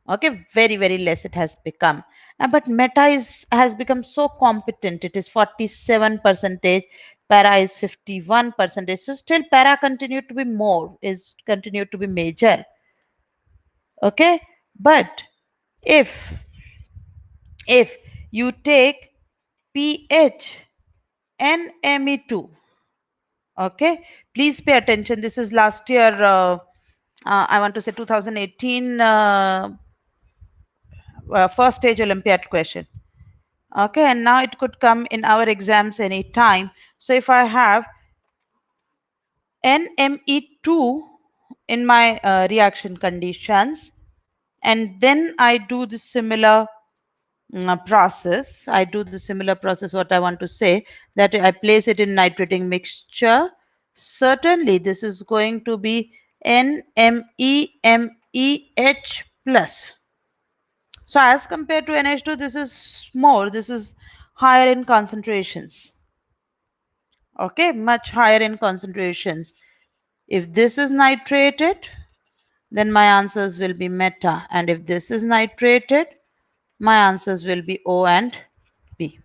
Okay, very less it has become. But meta has become so competent, it is 47 percentage, para is 51 percentage, so still para continue to be more, is continue to be major. Okay, but if you take pH NME2, okay, please pay attention, this is last year, I want to say 2018 first stage Olympiad question. Okay, and now it could come in our exams anytime. So if I have NME2 in my reaction conditions, and then I do the similar process, what I want to say, that I place it in nitrating mixture, certainly this is going to be NMEMEH plus. So as compared to NH2, this is more, this is higher in concentrations. Okay, much higher in concentrations. If this is nitrated, then my answers will be meta. And if this is nitrated, my answers will be O and P.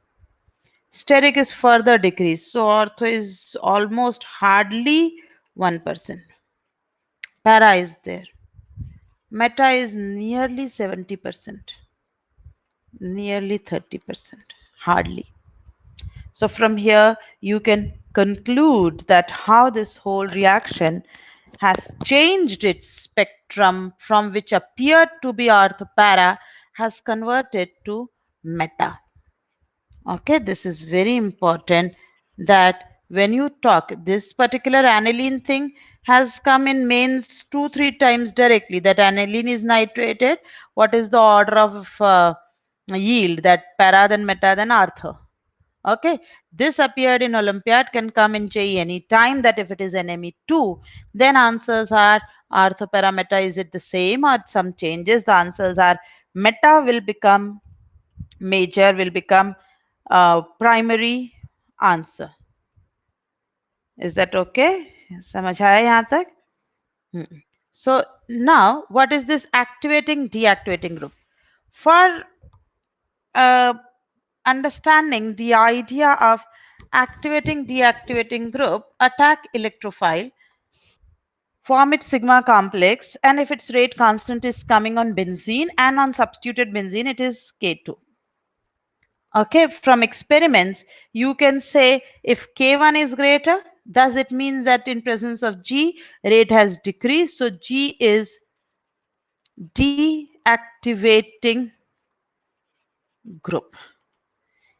Steric is further decreased. So ortho is almost hardly 1%. Para is there. Meta is nearly 70%. Nearly 30%. Hardly. So from here, you can conclude that how this whole reaction has changed its spectrum from which appeared to be orthopara has converted to meta. Okay, this is very important that when you talk, this particular aniline thing has come in mains 2-3 times directly, that aniline is nitrated. What is the order of yield? That para, then meta, then ortho. Okay, this appeared in Olympiad, can come in JEE any time, that if it is NME2, then answers are orthopara is it the same or some changes? The answers are meta will become major, will become primary answer. Is that okay? समझ आया यहाँ तक? So now, what is this activating deactivating group? For uh, understanding the idea of activating deactivating group, attack electrophile, form its sigma complex, and if its rate constant is coming on benzene and on substituted benzene, it is K2. Okay, from experiments, you can say if K1 is greater, does it mean that in presence of G, rate has decreased? So G is deactivating group.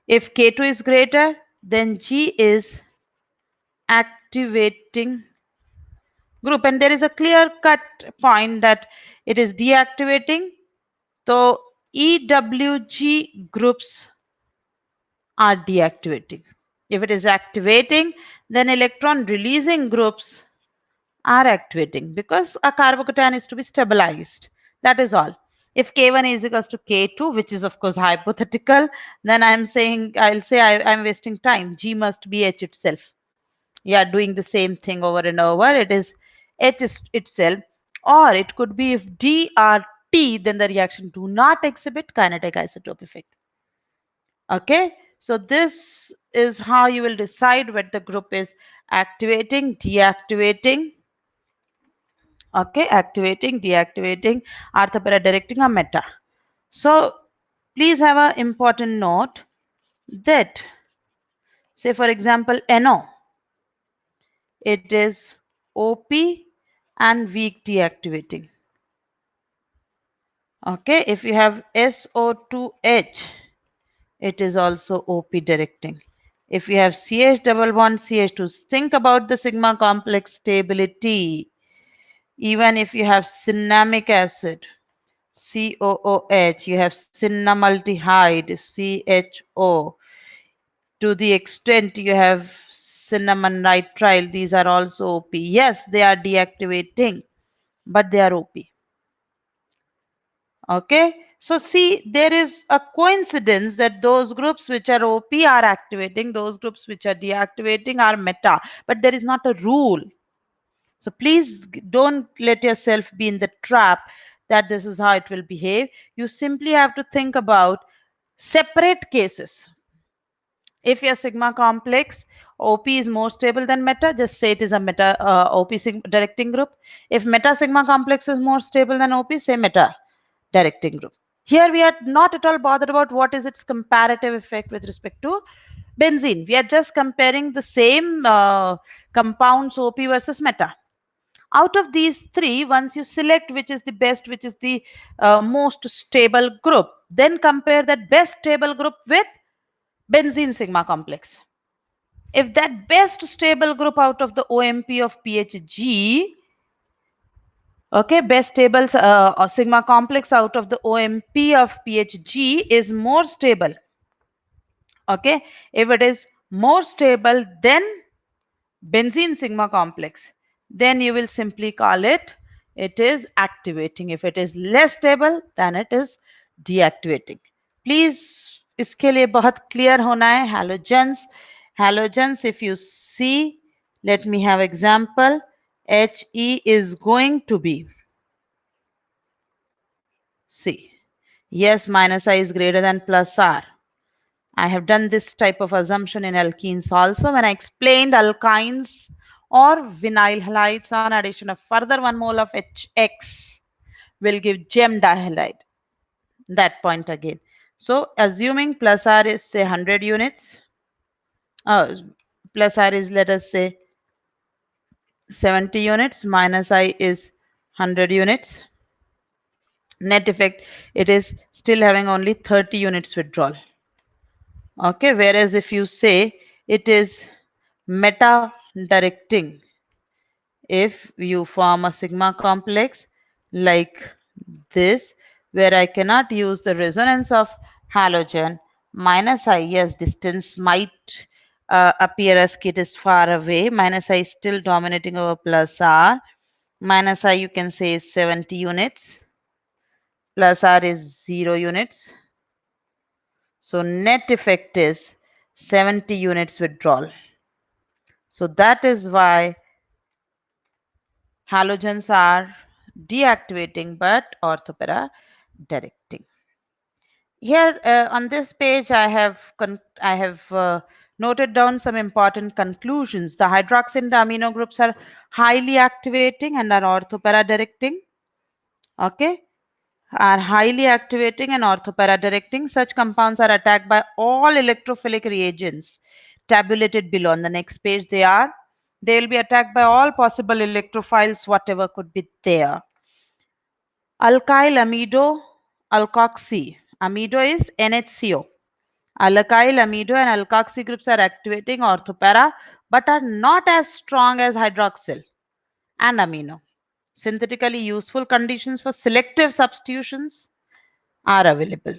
If K2 is greater, then G is activating group. And there is a clear cut point that it is deactivating. So EWG groups are deactivating. If it is activating, then electron releasing groups are activating because a carbocation is to be stabilized. That is all. If K1 is equals to K2, which is of course hypothetical, then I'll say I'm wasting time. G must be H itself. You are doing the same thing over and over. It is itself. Or it could be if D are T, then the reaction do not exhibit kinetic isotope effect. Okay, so this is how you will decide what the group is activating, deactivating. Okay, activating, deactivating, orthopara directing, or meta. So please have an important note that, say for example, NO, it is OP and weak deactivating. Okay, if you have SO2H, it is ook OP directing. If you have CH double bond CH2, think about the sigma complex stability. Even if you have cinnamic acid, COOH, you have cinnamaldehyde, CHO. To the extent you have cinnamon nitrile, these are also OP. Yes, they are deactivating, but they are OP. Okay, so see, there is a coincidence that those groups which are OP are activating, those groups which are deactivating are meta, but there is not a rule. So please don't let yourself be in the trap that this is how it will behave. You simply have to think about separate cases. If your sigma complex OP is more stable than meta, just say it is a meta OP directing group. If meta sigma complex is more stable than OP, say meta directing group. Here we are not at all bothered about what is its comparative effect with respect to benzene. We are just comparing the same compounds OP versus meta. Out of these three, once you select which is the best, which is the most stable group, then compare that best stable group with benzene sigma complex. If that best stable group out of the OMP of PHG, okay, best stable sigma complex out of the OMP of PHG is more stable. Okay, if it is more stable than benzene sigma complex, then you will simply call it is activating. If it is less stable, then it is deactivating. Please इसके लिए बहुत clear होना है. Halogens, if you see, let me have example. He is going to be, see, yes, minus I is greater than plus R. I have done this type of assumption in alkenes also when I explained alkynes or vinyl halides on addition of further 1 mole of HX will give gem dihalide. That point again. So assuming plus R is say 100 units, plus R is let us say 70 units, minus I is 100 units. Net effect, it is still having only 30 units withdrawal. Okay, whereas if you say it is meta directing, if you form a sigma complex like this, where I cannot use the resonance of halogen, minus I, yes, distance might appear as it is far away, minus I is still dominating over plus R, minus I you can say is 70 units, plus R is 0 units. So net effect is 70 units withdrawal. So that is why halogens are deactivating but orthopara directing. Here on this page, I have noted down some important conclusions. The hydroxy and the amino groups are highly activating and are orthopara directing. Okay, are highly activating and orthopara directing. Such compounds are attacked by all electrophilic reagents tabulated below. On the next page, they will be attacked by all possible electrophiles, whatever could be there. Alkyl amido alkoxy. Amido is NHCO. Alkyl amido and alkoxy groups are activating orthopara but are not as strong as hydroxyl and amino. Synthetically useful conditions for selective substitutions are available.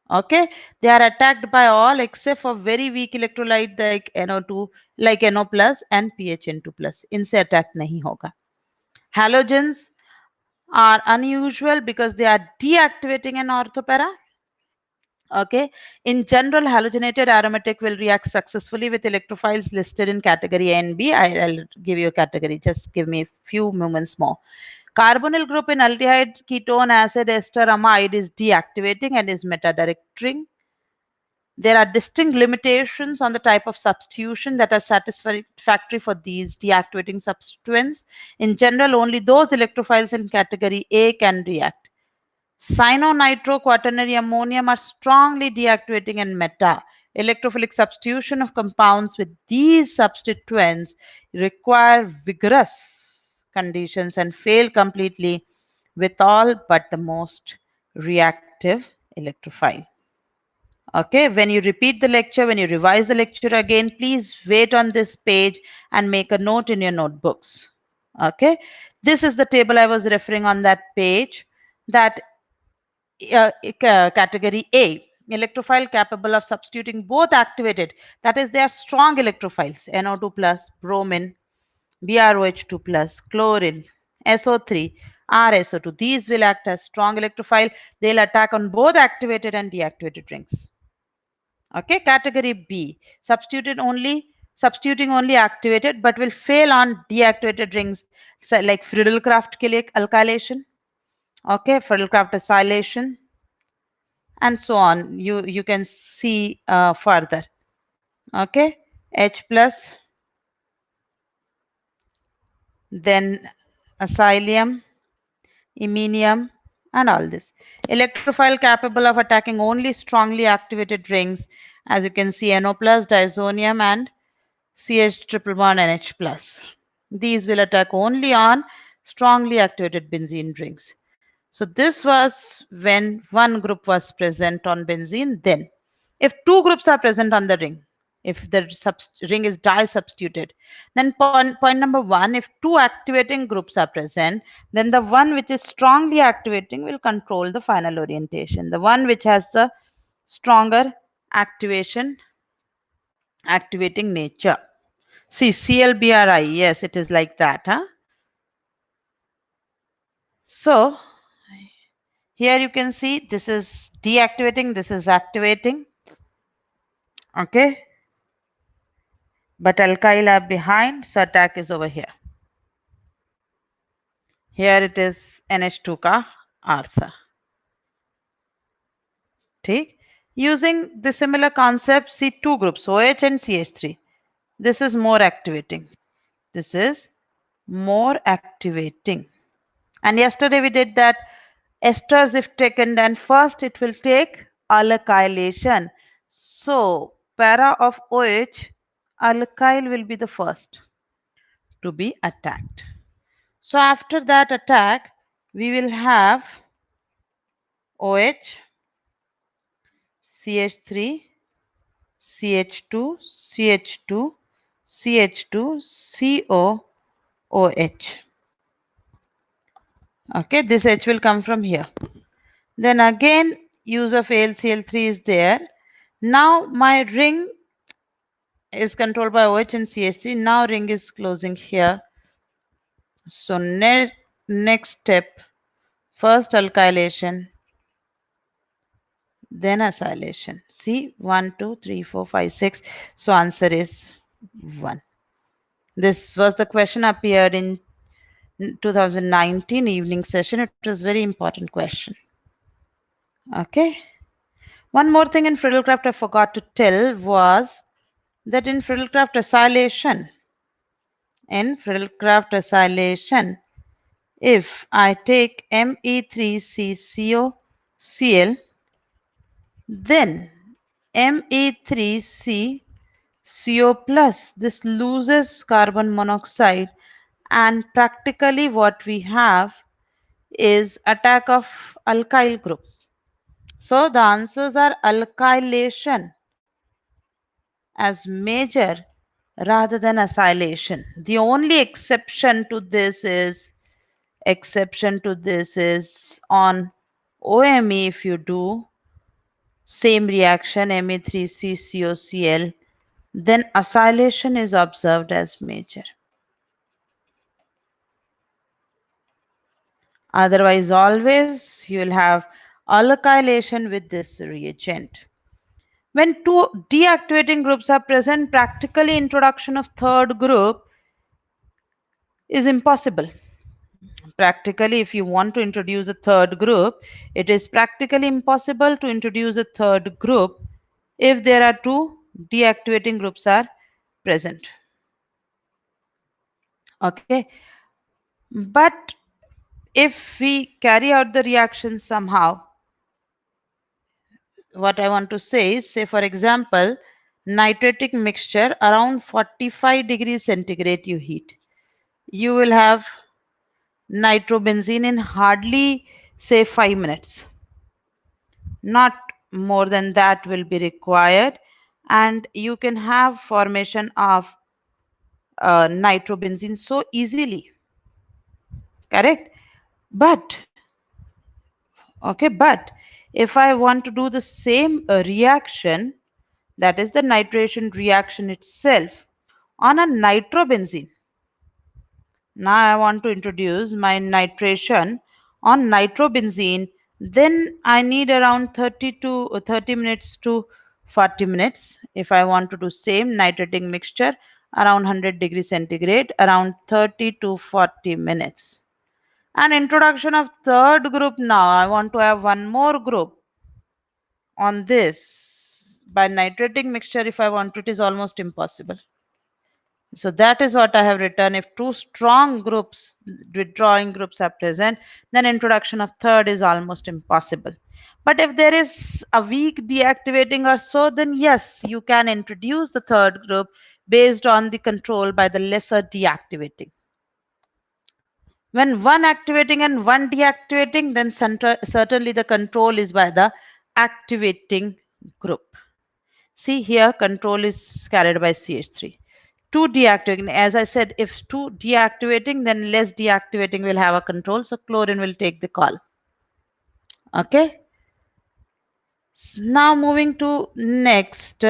Okay, they are attacked by all except for very weak electrolyte like NO2, like NO plus and PHN2 plus. इनसे attack नहीं होगा. Halogens are unusual because they are deactivating an orthopara. Okay, in general, halogenated aromatic will react successfully with electrophiles listed in category A and B. I'll give you a category, just give me a few moments more. Carbonyl group in aldehyde, ketone, acid, ester, amide is deactivating and is meta-directing. There are distinct limitations on the type of substitution that are satisfactory for these deactivating substituents. In general, only those electrophiles in category A can react. Cyano-nitro-quaternary ammonium are strongly deactivating and meta. Electrophilic substitution of compounds with these substituents require vigorous conditions and fail completely with all but the most reactive electrophile. Okay, when you repeat the lecture, when you revise the lecture again, please wait on this page and make a note in your notebooks. Okay, this is the table I was referring on that page. That category A, electrophile capable of substituting both activated, that is, they are strong electrophiles, NO2 plus, bromine, BROH2 plus, chlorine, SO3, RSO2. These will act as strong electrophile. They'll attack on both activated and deactivated rings. Okay, category B, substituting only activated but will fail on deactivated rings, so like Friedel-Crafts alkylation. Okay, Friedel-Crafts acylation, and so on. You can see further. Okay, H plus, then acylium, iminium, and all this. Electrophile capable of attacking only strongly activated rings, as you can see, NO plus, diazonium, and CH triple bond NH plus. These will attack only on strongly activated benzene rings. So this was when one group was present on benzene. Then, if two groups are present on the ring, if the ring is di-substituted, then point number one, if two activating groups are present, then the one which is strongly activating will control the final orientation. The one which has the stronger activating nature. See, CLBRI, yes, it is like that, huh? So, here you can see this is deactivating, this is activating. Okay. But alkyl are behind, so attack is over here. Here it is NH2 ka alpha. Okay. Using the similar concept, see two groups, OH and CH3. This is more activating. This is more activating. And yesterday we did that esters, if taken, then first it will take alkylation. So para of OH, alkyl will be the first to be attacked. So after that attack, we will have OH, CH3, CH2, CH2, CH2, CO, OH. Okay, this H will come from here. Then again, use of AlCl3 is there. Now my ring is controlled by OH and CH3. Now ring is closing here. So next step, first alkylation, then acylation. See, 1, 2, 3, 4, 5, 6. So answer is 1. This was the question appeared in 2019 evening session. It was very important question. Okay. One more thing in Friedel-Crafts I forgot to tell was that in Friedel-Crafts acylation, if I take Me3CCOCl, then Me3CO plus, this loses carbon monoxide, and practically what we have is attack of alkyl group. So the answers are alkylation as major rather than acylation. The only exception to this is on OME. If you do same reaction Me3CCOCl, then acylation is observed as major. Otherwise, always you will have alkylation with this reagent. When two deactivating groups are present, practically introduction of third group is impossible. Practically, if you want to introduce a third group, it is practically impossible to introduce a third group if there are two deactivating groups are present. Okay, but if we carry out the reaction somehow, what I want to say is, say for example, nitratic mixture around 45 degrees centigrade you heat. You will have nitrobenzene in hardly say 5 minutes. Not more than that will be required, and you can have formation of nitrobenzene so easily. Correct? But okay, but if I want to do the same reaction, that is the nitration reaction itself, on a nitrobenzene. Now I want to introduce my nitration on nitrobenzene. Then I need around 30 minutes to 40 minutes. If I want to do same nitrating mixture around 100 degrees centigrade, around 30 to 40 minutes. And introduction of third group, now I want to have one more group on this. By nitrating mixture, if I want to, it is almost impossible. So that is what I have written. If two strong groups, withdrawing groups are present, then introduction of third is almost impossible. But if there is a weak deactivating or so, then yes, you can introduce the third group based on the control by the lesser deactivating. When one activating and one deactivating, then certainly the control is by the activating group. See here, control is carried by CH3. Two deactivating, as I said, if two deactivating, then less deactivating will have a control. So chlorine will take the call. Okay. Now moving to next.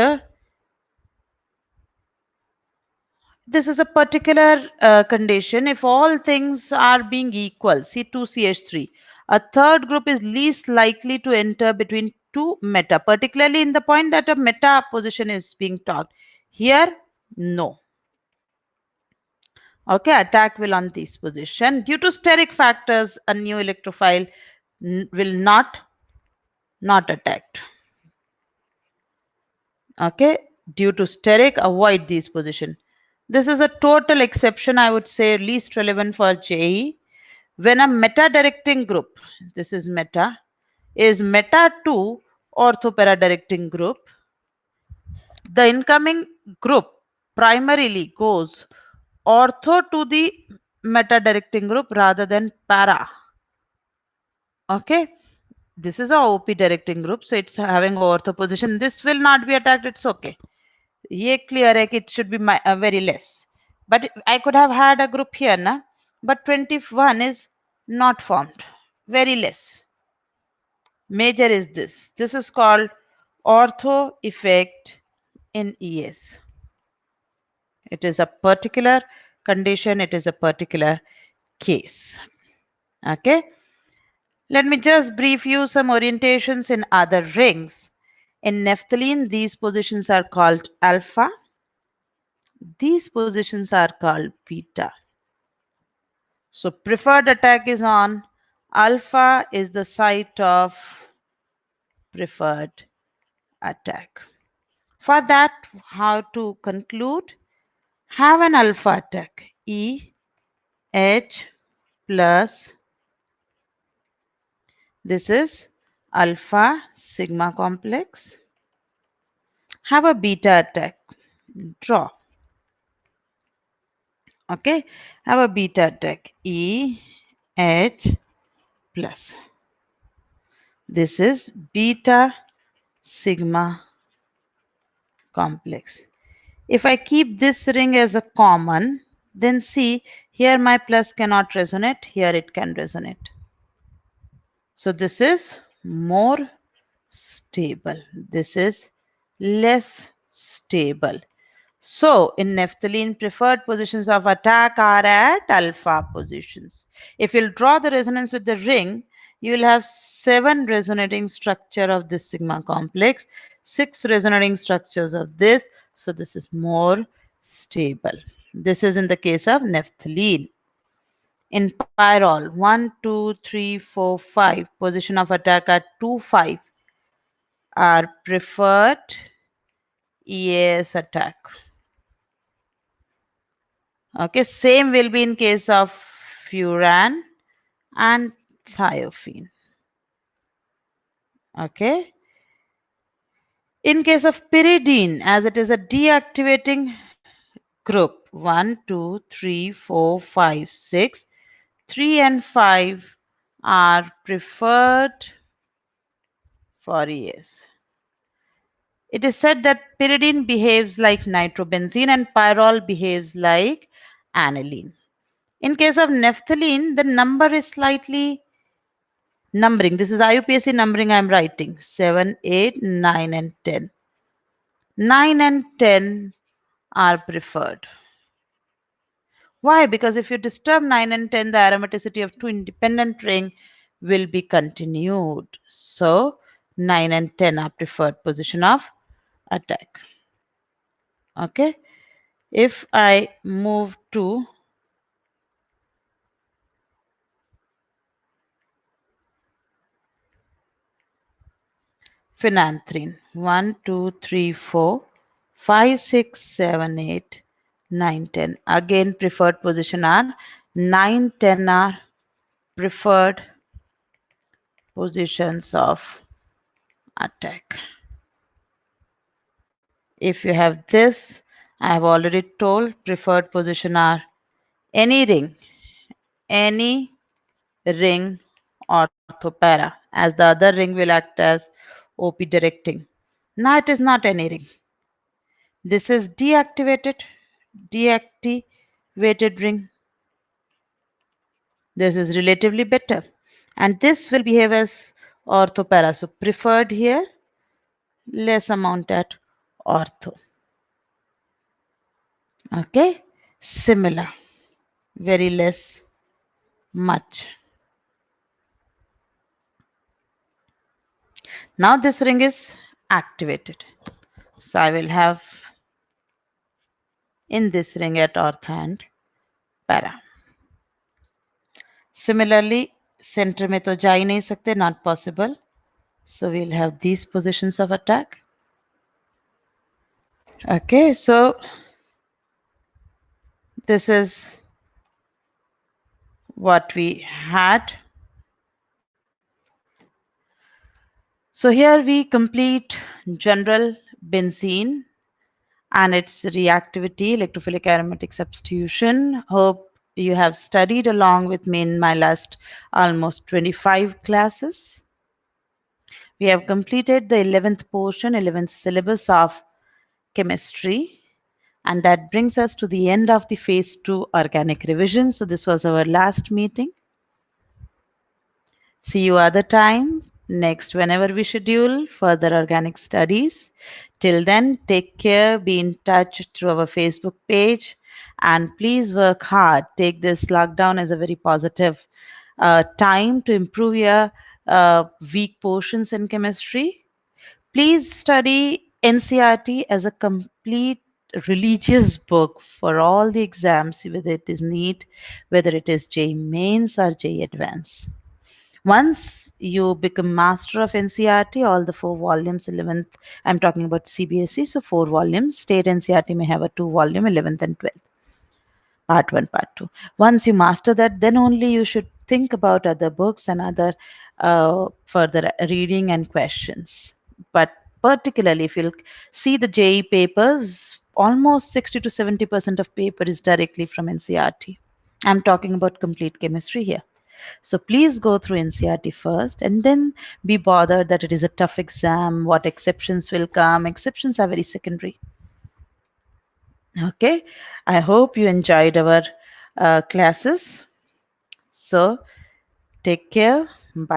This is a particular condition. If all things are being equal, C2CH3, a third group is least likely to enter between two meta, particularly in the point that a meta position is being talked. Here, no. Okay, attack will on this position. Due to steric factors, a new electrophile will not attacked. Okay, due to steric, avoid this position. This is a total exception, I would say, least relevant for JE. When a meta-directing group, this is meta, is meta to orthopara-directing group, the incoming group primarily goes ortho to the meta-directing group rather than para. Okay, this is a OP directing group, so it's having ortho position. This will not be attacked, it's okay. Ye clear hai, it should be very less. But I could have had a group here, na? But 21 is not formed, very less. Major is this. This is called ortho effect in ES. It is a particular condition, it is a particular case. Okay. Let me just brief you some orientations in other rings. In naphthalene, these positions are called alpha. These positions are called beta. So preferred attack is on. Alpha is the site of preferred attack. For that, how to conclude? Have an alpha attack. E, H plus, this is alpha sigma complex. Have a beta attack. Draw. Okay. Have a beta attack. E, H plus. This is beta sigma complex. If I keep this ring as a common, then see here my plus cannot resonate, here it can resonate. So this is more stable. This is less stable. So in naphthalene, preferred positions of attack are at alpha positions. If you'll draw the resonance with the ring, you will have 7 resonating structure of this sigma complex, 6 resonating structures of this. So this is more stable. This is in the case of naphthalene. In pyrrole, 1, 2, 3, 4, 5, position of attack at 2, 5 are preferred EAS attack. Okay, same will be in case of furan and thiophene. Okay. In case of pyridine, as it is a deactivating group, 1, 2, 3, 4, 5, 6, 3 and 5 are preferred for ES. It is said that pyridine behaves like nitrobenzene and pyrrole behaves like aniline. In case of naphthalene, the number is slightly numbering. This is IUPAC numbering I am writing. 7, 8, 9 and 10. 9 and 10 are preferred. Why? Because if you disturb 9 and 10, the aromaticity of two independent ring will be continued. So 9 and 10 are preferred position of attack. Okay. If I move to phenanthrene, 1, 2, 3, 4, 5, 6, 7, 8, 9, 10. Again, preferred position are 9, 10 are preferred positions of attack. If you have this, I have already told preferred position are any ring orthopara, as the other ring will act as OP directing. Now it is not any ring. This is deactivated ring. This is relatively better. And this will behave as orthopara. So preferred here, less amount at ortho. Okay, similar, very less, much. Now this ring is activated. So I will have in this ring at ortho and para. Similarly, center में तो जा ही नहीं सकते, not possible. So we'll have these positions of attack. Okay, so this is what we had. So here we complete general benzene and its reactivity, electrophilic aromatic substitution. Hope you have studied along with me in my last almost 25 classes. We have completed the 11th portion, 11th syllabus of chemistry. And that brings us to the end of the phase 2 organic revision. So this was our last meeting. See you other time, next whenever we schedule further organic studies. Till then, take care, be in touch through our Facebook page, and please work hard. Take this lockdown as a very positive time to improve your weak portions in chemistry. Please study NCRT as a complete religious book for all the exams, whether it is NEET, whether it is JEE Mains or JEE Advanced. Once you become master of NCRT, all the 4 volumes, 11th, I'm talking about CBSE, so 4 volumes. State NCRT may have a 2 volume, 11th and 12th, part 1, part 2. Once you master that, then only you should think about other books and other further reading and questions. But particularly, if you'll see the JE papers, almost 60 to 70% of paper is directly from NCRT. I'm talking about complete chemistry here. So please go through NCRT first and then be bothered that it is a tough exam, what exceptions will come. Exceptions are very secondary. Okay, I hope you enjoyed our classes. So take care.